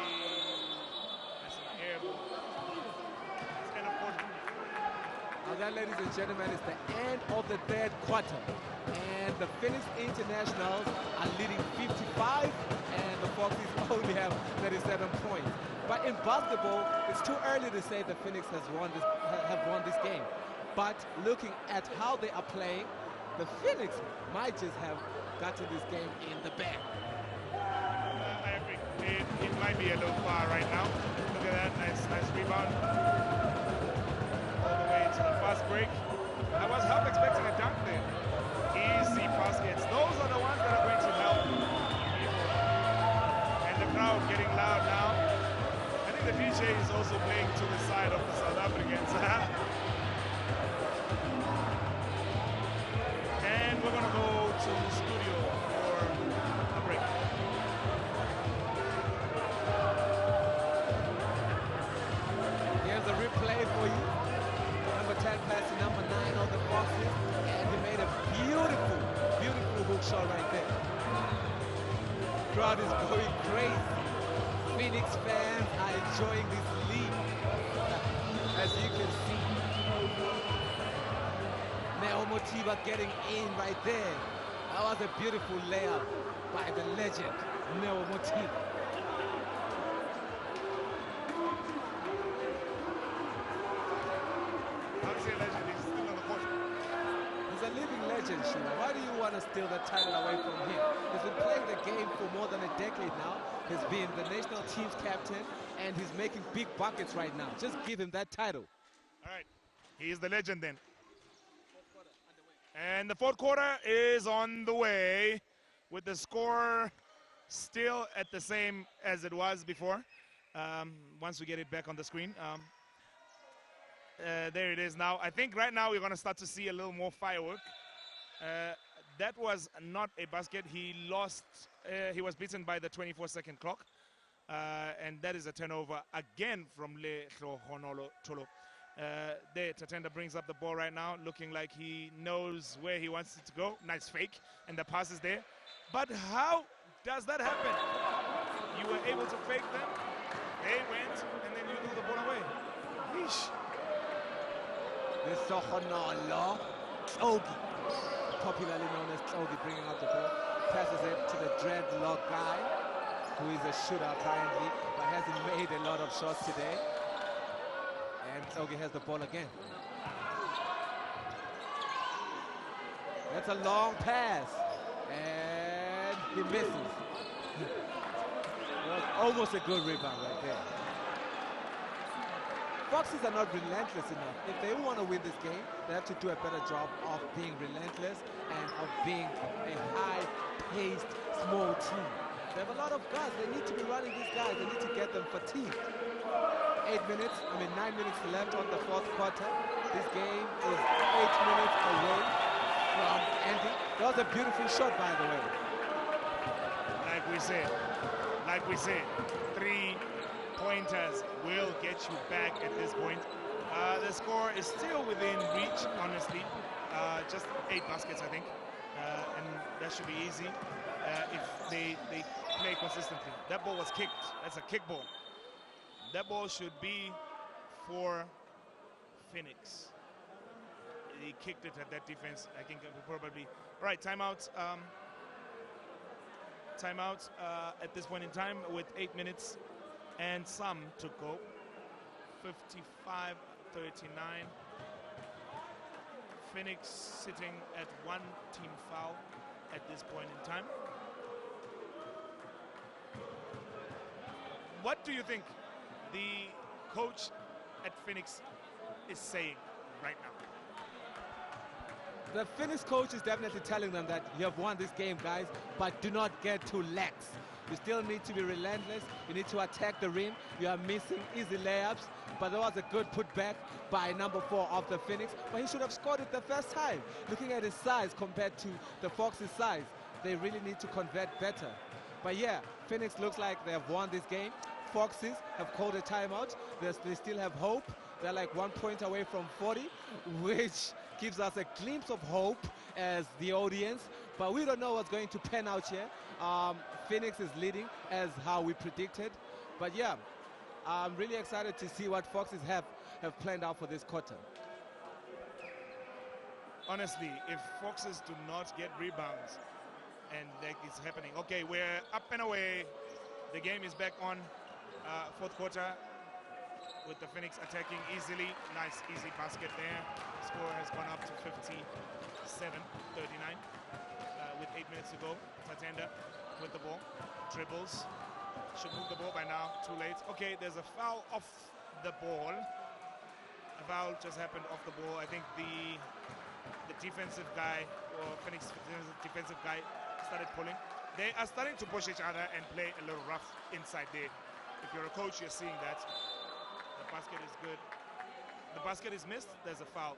That's an air ball. It's kind of important. Now that, ladies and gentlemen, is the end of the third quarter. And the Phoenix Internationals are leading 55, and the Foxes only have 37 points. But in basketball, it's too early to say the Phoenix have won this game. But looking at how they are playing, the Phoenix might just have gotten this game in the bag. I agree. It might be a little far right now. Look at that. Nice rebound. All the way to the fast break. I was half expecting a dunk there. Easy baskets. Those are the ones that are going to help. And the crowd getting loud now. I think the DJ is also playing to the side of the South Africans. And we're going to go to the studio for a break. Here's a replay for you. Number 10 pass to number 9 of the Foxes, and he made a beautiful, beautiful hook shot right there. Crowd is going crazy. Phoenix fans are enjoying this lead, as you can see. Neo Motiva getting in right there. That was a beautiful layup by the legend, Neo Motiva. He's a living legend, Shula. Why do you want to steal the title away from him? He's been playing the game for more than a decade now. He's been the national team's captain, and he's making big buckets right now. Just give him that title. All right, he's the legend then. And the fourth quarter is on the way with the score still at the same as it was before. Once we get it back on the screen. There it is now. I think right now we're going to start to see a little more firework. That was not a basket. He lost. He was beaten by the 24-second clock. And that is a turnover again from Lesoghanolo Tolo. There, Tatenda brings up the ball right now, looking like he knows where he wants it to go. Nice fake, and the pass is there. But how does that happen? You were able to fake them, they went, and then you threw the ball away. Yeesh. Lesoghanolo Tlogi, popularly known as Tlogi, bringing up the ball. Passes it to the dreadlock guy, who is a shooter apparently, but hasn't made a lot of shots today. And Tlogi has the ball again. That's a long pass. And he misses. It was almost a good rebound right there. Foxes are not relentless enough. If they want to win this game, they have to do a better job of being relentless and of being a high-paced, small team. They have a lot of guys. They need to be running these guys. They need to get them fatigued. 9 minutes left on the fourth quarter. This game is 8 minutes away from ending. That was a beautiful shot, by the way. Like we said, 3 pointers will get you back at this point. The score is still within reach, honestly. Just 8 baskets, I think. And that should be easy if they play consistently. That ball was kicked. That's a kick ball. That ball should be for Phoenix. He kicked it at that defense. I think probably. All right, timeout. Timeout at this point in time with 8 minutes and some to go. 55-39. Phoenix sitting at 1 team foul at this point in time. What do you think the coach at Phoenix is saying right now? The Finnish coach is definitely telling them that you have won this game, guys, but do not get too lax. You still need to be relentless. You need to attack the rim. You are missing easy layups, but there was a good putback by number 4 of the Phoenix, but he should have scored it the first time. Looking at his size compared to the Fox's size, they really need to convert better. But yeah, Phoenix looks like they have won this game. Foxes have called a timeout. They still have hope. They're like 1 point away from 40, which gives us a glimpse of hope as the audience, but we don't know what's going to pan out here. Phoenix is leading as how we predicted, but yeah, I'm really excited to see what Foxes have planned out for this quarter. Honestly, if Foxes do not get rebounds, and that is happening. Okay, we're up and away. The game is back on. Fourth quarter with the Phoenix attacking easily. Nice, easy basket there. Score has gone up to 57-39 with 8 minutes to go. Tatenda with the ball. Dribbles. Should move the ball by now. Too late. Okay, there's a foul off the ball. A foul just happened off the ball. I think the defensive guy, or Phoenix defensive guy, started pulling. They are starting to push each other and play a little rough inside there. If you're a coach, you're seeing that. The basket is good. The basket is missed. There's a foul.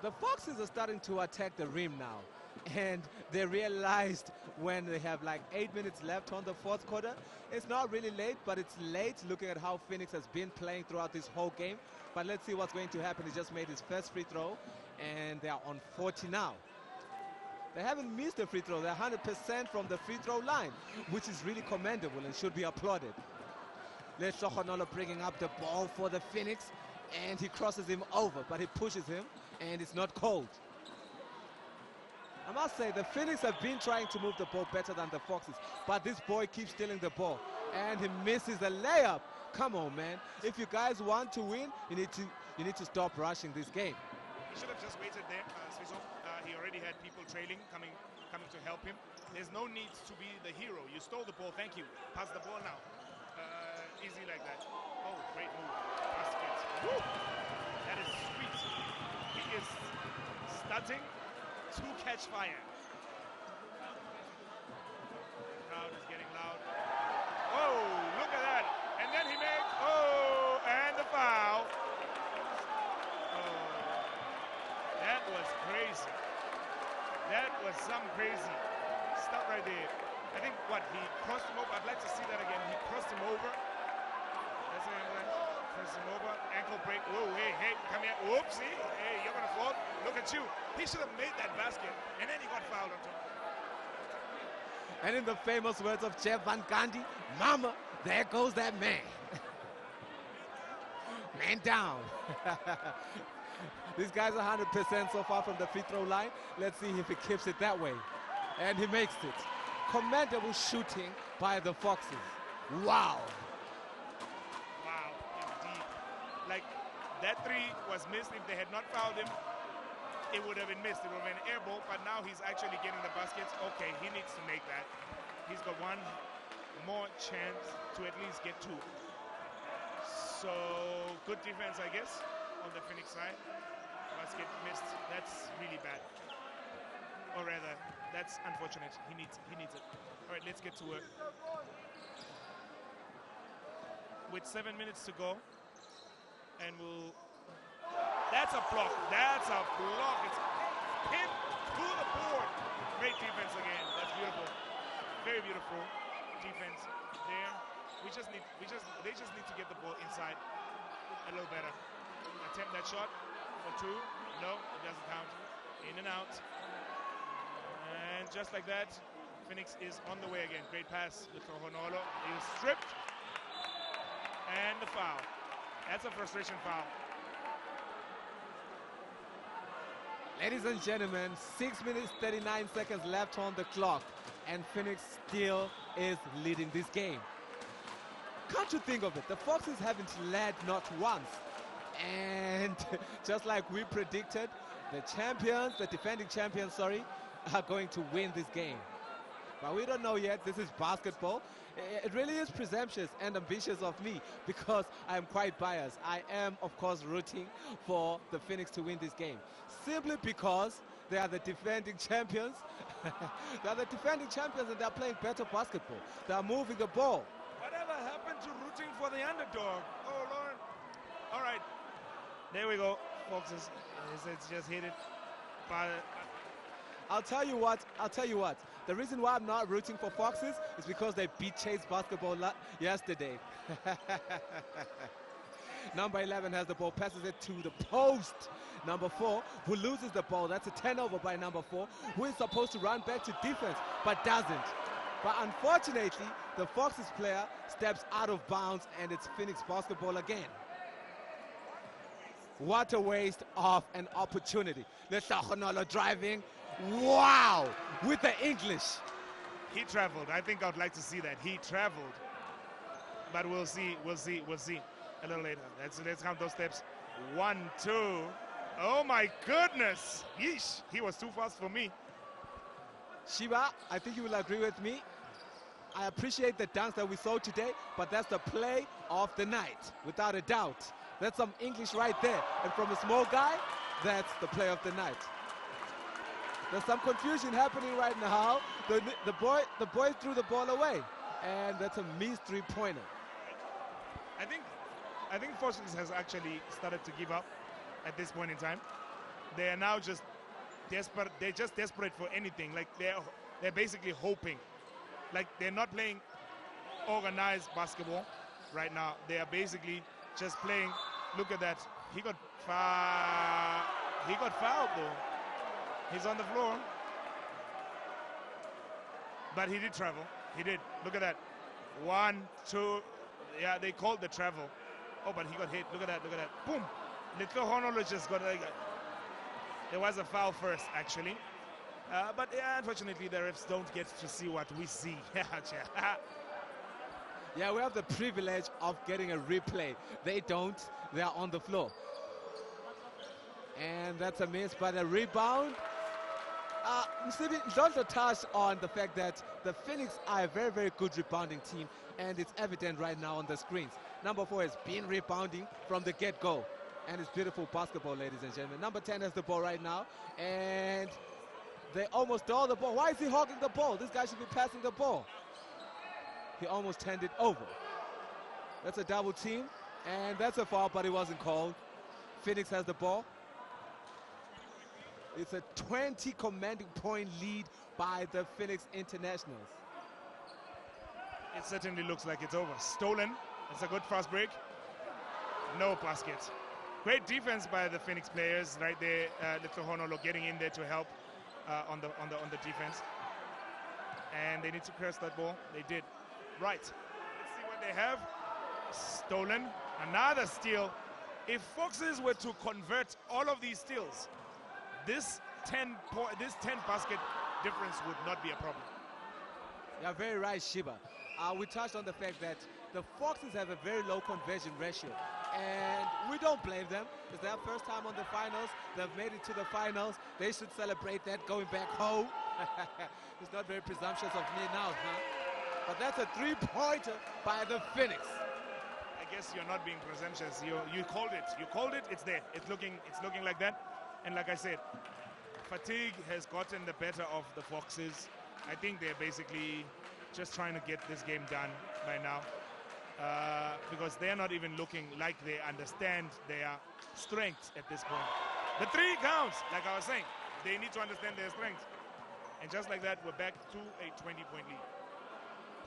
The Foxes are starting to attack the rim now. And they realized when they have like 8 minutes left on the fourth quarter, it's not really late, but it's late looking at how Phoenix has been playing throughout this whole game. But let's see what's going to happen. He just made his first free throw, and they are on 40 now. They haven't missed a free throw. They're 100% from the free throw line, which is really commendable and should be applauded. Leshogonolo bringing up the ball for the Phoenix, and he crosses him over, but he pushes him, and it's not called. I must say, the Phoenix have been trying to move the ball better than the Foxes, but this boy keeps stealing the ball, and he misses a layup. Come on, man. If you guys want to win, you need to stop rushing this game. He should have just waited there, Swizo. He already had people trailing, coming to help him. There's no need to be the hero. You stole the ball, thank you. Pass the ball now. Easy like that. Oh, great move. Basket. Woo! That is sweet. He is starting to catch fire. The crowd is getting loud. Oh, look at that. And then he makes, oh, and the foul. Oh, that was crazy. That was some crazy stuff right there. I think, he crossed him over. I'd like to see that again. He crossed him over. That's it, crossed him over. Ankle break. Whoa, hey, come here. Whoopsie. Hey, you're going to fall. Look at you. He should have made that basket. And then he got fouled on top. And in the famous words of Jeff Van Gundy, mama, there goes that man. Man down. These guys are 100% so far from the free throw line. Let's see if he keeps it that way. And he makes it. Commendable shooting by the Foxes. Wow. Wow, indeed. Like, that three was missed. If they had not fouled him, it would have been missed. It would have been an air ball, but now he's actually getting the baskets. Okay, he needs to make that. He's got one more chance to at least get two. So good defense, I guess, on the Phoenix side. Basket missed. That's really bad. Or rather, that's unfortunate. He needs it. All right, let's get to work. With 7 minutes to go, and we'll. That's a block. That's a block. It's pinned to the board. Great defense again. That's beautiful. Very beautiful defense there. They just need to get the ball inside a little better. Attempt that shot for two. No, it doesn't count. In and out. And just like that, Phoenix is on the way again. Great pass to Honolo. He was stripped. And the foul. That's a frustration foul. Ladies and gentlemen, 6 minutes 39 seconds left on the clock, and Phoenix still is leading this game. Can't you think of it? The Foxes haven't led not once. And just like we predicted, the defending champions, are going to win this game. But we don't know yet. This is basketball. It really is presumptuous and ambitious of me because I am quite biased. I am, of course, rooting for the Phoenix to win this game. Simply because they are the defending champions. They are the defending champions and they are playing better basketball. They are moving the ball. Whatever happened to rooting for the underdog? Oh, Lord. All right. There we go. Foxes. It's just hit it. But I'll tell you what. The reason why I'm not rooting for Foxes is because they beat Chase basketball yesterday. Number 11 has the ball, passes it to the post. Number 4, who loses the ball. That's a turnover by number 4, who is supposed to run back to defense, but doesn't. But unfortunately, the Foxes player steps out of bounds, and it's Phoenix basketball again. What a waste of an opportunity. Lehlahonolo driving. Wow! With the English. He traveled. I think I'd like to see that. He traveled. But we'll see. A little later. Let's count those steps. 1, 2. Oh my goodness. Yeesh. He was too fast for me. Shiba, I think you will agree with me. I appreciate the dance that we saw today, but that's the play of the night, without a doubt. That's some English right there. And from a small guy, that's the play of the night. There's some confusion happening right now. The boy threw the ball away, and that's a missed three-pointer. I think Foxes has actually started to give up at this point in time. They are now just desperate. They're just desperate for anything. Like they're basically hoping. Like they're not playing organized basketball right now. They are basically just playing. Look at that. He got fouled though. He's on the floor. But he did travel. He did. Look at that. 1, 2. Yeah, they called the travel. Oh, but he got hit. Look at that. Boom. Little Honolo just got there was a foul first, actually. But yeah, unfortunately, the refs don't get to see what we see. Yeah, we have the privilege of getting a replay. They don't. They are on the floor. And that's a miss, but a rebound. Don't touch on the fact that the Phoenix are a very, very good rebounding team, and it's evident right now on the screens. Number 4 has been rebounding from the get-go, and it's beautiful basketball, ladies and gentlemen. Number 10 has the ball right now, and they almost stole the ball. Why is he hogging the ball? This guy should be passing the ball. He almost turned it over. That's a double team, and that's a foul, but it wasn't called. Phoenix has the ball. It's a 20 commanding point lead by the Phoenix Internationals. It certainly looks like it's over. Stolen. It's a good fast break. No basket. Great defense by the Phoenix players right there. Little Honolo getting in there to help on the defense. And they need to press that ball. They did. Right. Let's see what they have. Stolen. Another steal. If Foxes were to convert all of these steals, this 10 basket difference would not be a problem. You're very right, Shiba. We touched on the fact that the Foxes have a very low conversion ratio, and we don't blame them. It's their first time on the finals. They've made it to the finals. They should celebrate that going back home. It's not very presumptuous of me now, huh? But that's a three-pointer by the Phoenix. guess you're not being presumptuous. You called it. You called it. It's there. It's looking like that. And like I said, fatigue has gotten the better of the Foxes. I think they're basically just trying to get this game done by now, because they're not even looking like they understand their strengths at this point. The 3 counts, like I was saying. They need to understand their strengths. And just like that, we're back to a 20-point lead.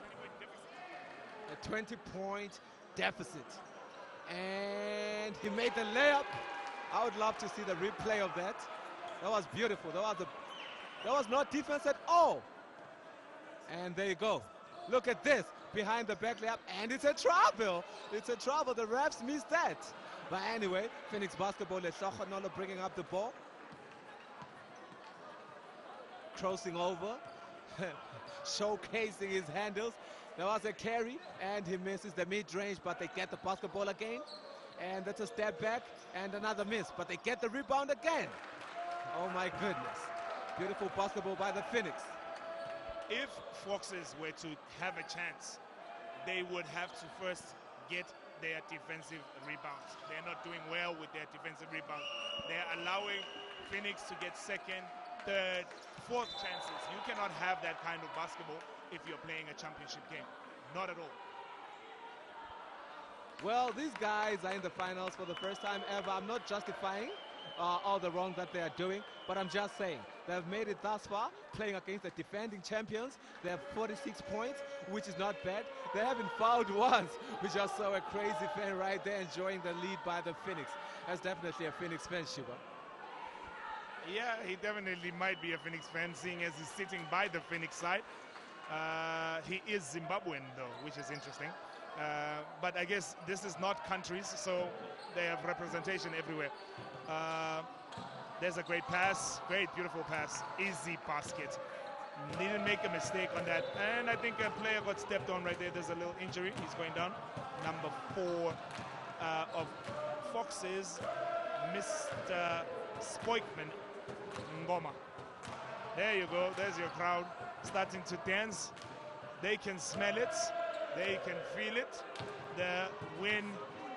20-point deficit. A 20-point deficit. And he made the layup. I would love to see the replay of that. That was beautiful. That was not defense at all. And there you go. Look at this. Behind the back layup. And it's a trouble. It's a trouble. The refs missed that. But anyway, Phoenix basketball. Eswatini bringing up the ball. Crossing over. Showcasing his handles. There was a carry. And he misses the mid-range. But they get the basketball again. And that's a step back. And another miss. But they get the rebound again. Oh my goodness. Beautiful basketball by the Phoenix. If Foxes were to have a chance, they would have to first get their defensive rebounds. They're not doing well with their defensive rebounds. They're allowing Phoenix to get second, third, fourth chances. You cannot have that kind of basketball if you're playing a championship game. Not at all. Well, these guys are in the finals for the first time ever. I'm not justifying all the wrong that they are doing, but I'm just saying they've made it thus far, playing against the defending champions. They have 46 points, which is not bad. They haven't fouled once. We just saw a crazy fan right there enjoying the lead by the Phoenix. That's definitely a Phoenix fan, Shiba. Yeah, he definitely might be a Phoenix fan, seeing as he's sitting by the Phoenix side. He is Zimbabwean, though, which is interesting. But I guess this is not countries, so they have representation everywhere. There's a great pass, great, beautiful pass, easy basket. Didn't make a mistake on that. And I think a player got stepped on right there. There's a little injury. He's going down. Number 4 of Foxes, Mr. Spoikman Ngoma. There you go. There's your crowd starting to dance. They can smell it. They can feel it. The win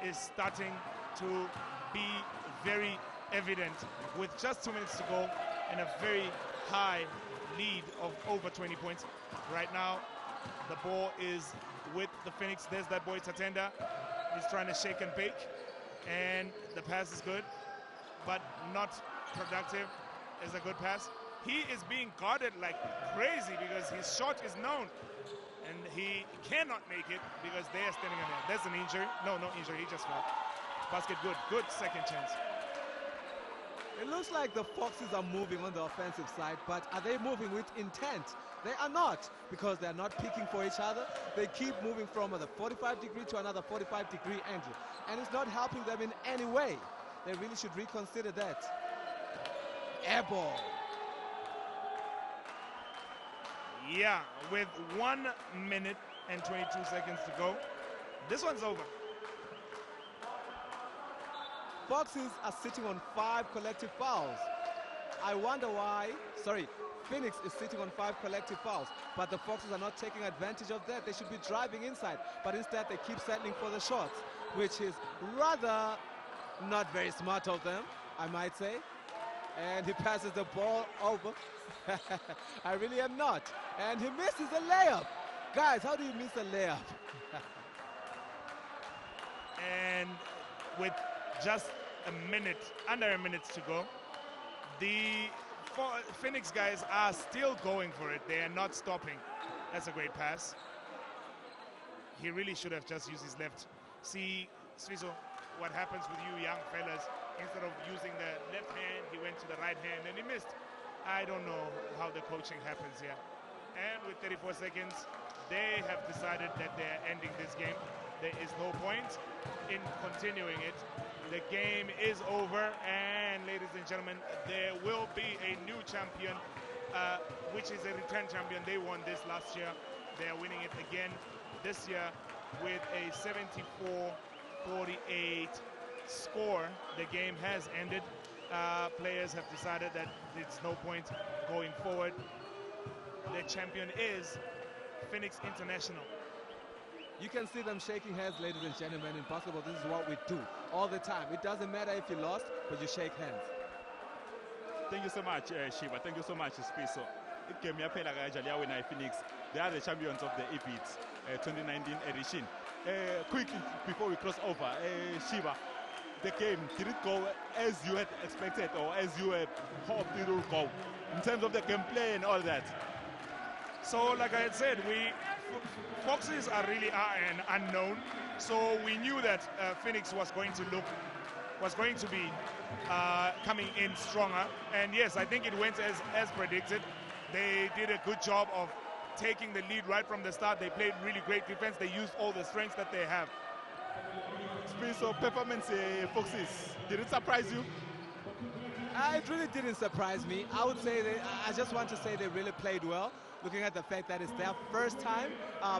is starting to be very evident with just 2 minutes to go and a very high lead of over 20 points. Right now, the ball is with the Phoenix. There's that boy Tatenda. He's trying to shake and bake, and the pass is good, but not productive. It's a good pass. He is being guarded like crazy because his shot is known, and he cannot make it because they are standing on him. There's an injury. No injury. He just fell. Basket good. Good second chance. It looks like the Foxes are moving on the offensive side, but are they moving with intent? They are not, because they are not picking for each other. They keep moving from a 45-degree to another 45-degree angle, and it's not helping them in any way. They really should reconsider that. Air ball. Yeah, with 1 minute and 22 seconds to go, this one's over. Foxes are sitting on 5 collective fouls. I wonder why. Sorry, Phoenix is sitting on 5 collective fouls, but the Foxes are not taking advantage of that. They should be driving inside, but instead they keep settling for the shots, which is rather not very smart of them, I might say. And he passes the ball over. I really am not. And he misses a layup. Guys, how do you miss a layup? And with just under a minute to go, the Phoenix guys are still going for it. They are not stopping. That's a great pass. He really should have just used his left. See, Sviso, what happens with you young fellas. Instead of using the left hand, he went to the right hand and he missed. I don't know how the coaching happens here. And with 34 seconds, they have decided that they're ending this game. There is no point in continuing it. The game is over, and ladies and gentlemen, there will be a new champion, which is a return champion. They won this last year. They are winning it again this year with a 74-48 score. The game has ended. Players have decided that it's no point going forward. The champion is Phoenix International. You can see them shaking hands, ladies and gentlemen. In basketball, this is what we do all the time. It doesn't matter if you lost, but you shake hands. Thank you so much, Shiva. Thank you so much, Spiso. It came here, Phoenix. They are the champions of the EPIT 2019 edition. Quickly, before we cross over, Shiva, the game, did it go as you had expected or as you had hoped it would go in terms of the gameplay and all that? So, like I had said, Foxes are really an unknown. So we knew that Phoenix was going to be coming in stronger. And yes, I think it went as predicted. They did a good job of taking the lead right from the start. They played really great defense. They used all the strengths that they have. So performance, Foxes, did it surprise you? It really didn't surprise me. I just want to say they really played well, looking at the fact that it's their first time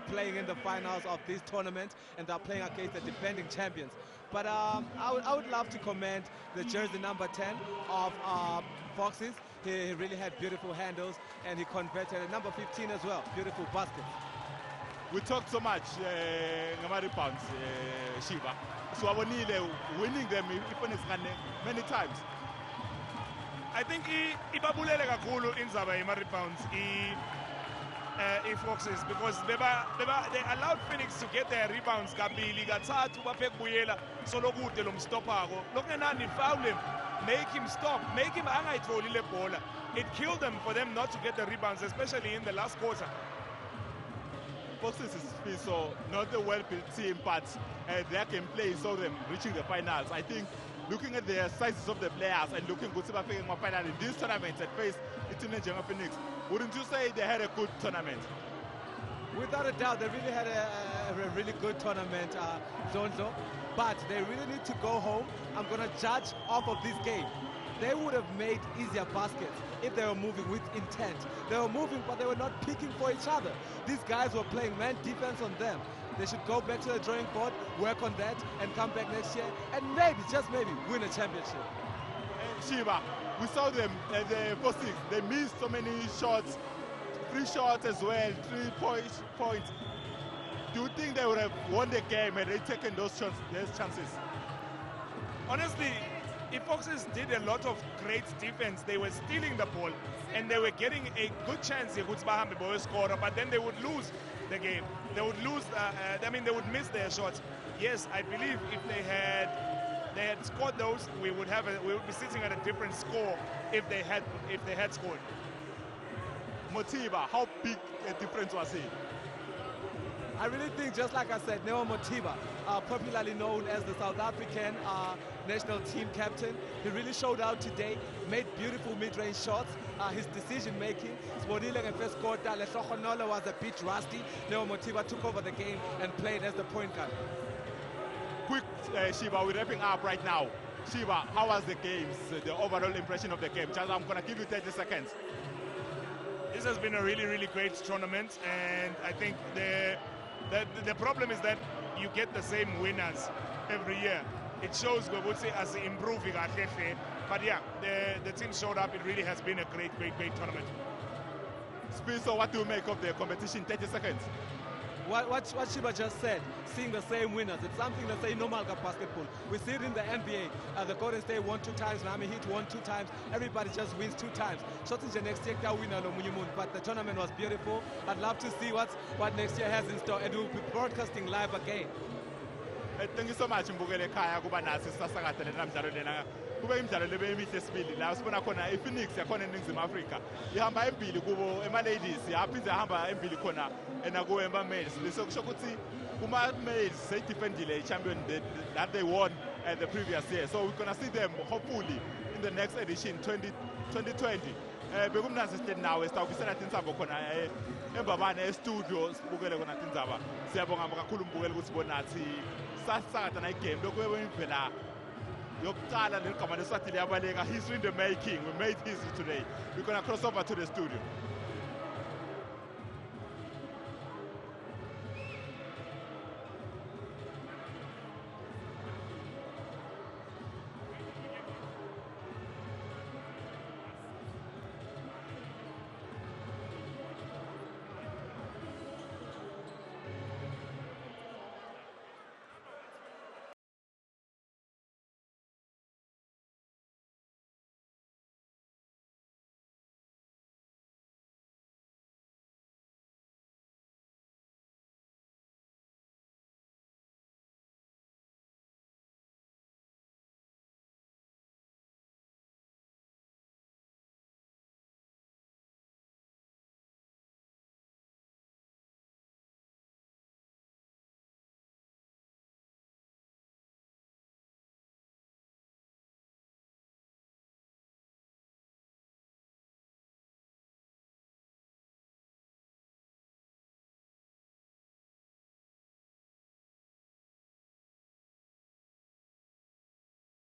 playing in the finals of this tournament, and they're playing against the defending champions. But I would love to commend the jersey number 10 of Foxes. He really had beautiful handles, and he converted a number 15 as well. Beautiful basket. We talked so much about rebounds, Shiva. So I winning them many times. I think ibabulele kakhulu indzaba yema-rebounds i-Foxes, because they allowed Phoenix to get their rebounds kabili kathathu baphe kubuyela solokude lo mstophako lokungenani foul him, make him stop, make him angayitholi le bhola. It killed them for them not to get the rebounds, especially in the last quarter. Foxes is so not a well-built team, but their gameplay saw them reaching the finals. I think looking at the sizes of the players and looking good in final in this tournament at face Eswatini Phoenix, wouldn't you say they had a good tournament? Without a doubt, they really had a really good tournament, Zonzo. But they really need to go home. I'm going to judge off of this game. They would have made easier baskets if they were moving with intent. They were moving, but they were not picking for each other. These guys were playing man defense on them. They should go back to the drawing board, work on that, and come back next year, and maybe, just maybe, win a championship. Shiva, we saw them at the Foxes. They missed so many shots, 3 shots as well, 3 points. Do you think they would have won the game had they taken those shots, those chances? Honestly, the Foxes did a lot of great defense. They were stealing the ball, and they were getting a good chance here, but then they would lose the game. They would lose, they would miss their shots. Yes, I believe if they had scored those, we would be sitting at a different score if they had scored. Motiba, how big a difference was it? I really think, just like I said, Neo Motiba, popularly known as the South African national team captain, he really showed out today, made beautiful mid-range shots. His decision-making, Sibonile in first quarter, Leshokhonolo was a bit rusty. Neo Motiba took over the game and played as the point guard. Quick, Shiva, we're wrapping up right now. Shiva, how was the games, the overall impression of the game? Just, I'm going to give you 30 seconds. This has been a really, really great tournament, and I think the problem is that you get the same winners every year. It shows we would say as improving at FA, but yeah, the team showed up. It really has been a great tournament. So what do you make of the competition? 30 seconds. What Shiba just said, seeing the same winners, it's something that say normal basketball. We see it in the NBA. The Golden State won 2 times, Miami Heat won 2 times. Everybody just wins 2 times. Shot in next year, winner but the tournament was beautiful. I'd love to see what next year has in store, and we'll be broadcasting live again. Thank you so much, Mbugele Kaya, kuba nasi sasakade lena mdlalo lena. Kube imidlalo lebe emihle sibili la sibona khona iPhoenix yakhona eNingizimu Afrika. Ihamba embili kubo ema-ladies, yaphinde ihamba embili khona nakubo ema-males. Lisokusho ukuthi kuma-males seyidefendile i-champion that they won the previous year. So we're going to see them hopefully in the next edition 2020. Bekumnasi sihleli nawe sitawukisela tindzaba khona embabane e-studio sibukele khona tindzaba. Siyabonga kakhulu Mbukele ukuthi bonathi sasakata na igame lokho ebemvela yokuqala leligama leSwatini yabaleka history in the making. We made history today. We're going to cross over to the studio.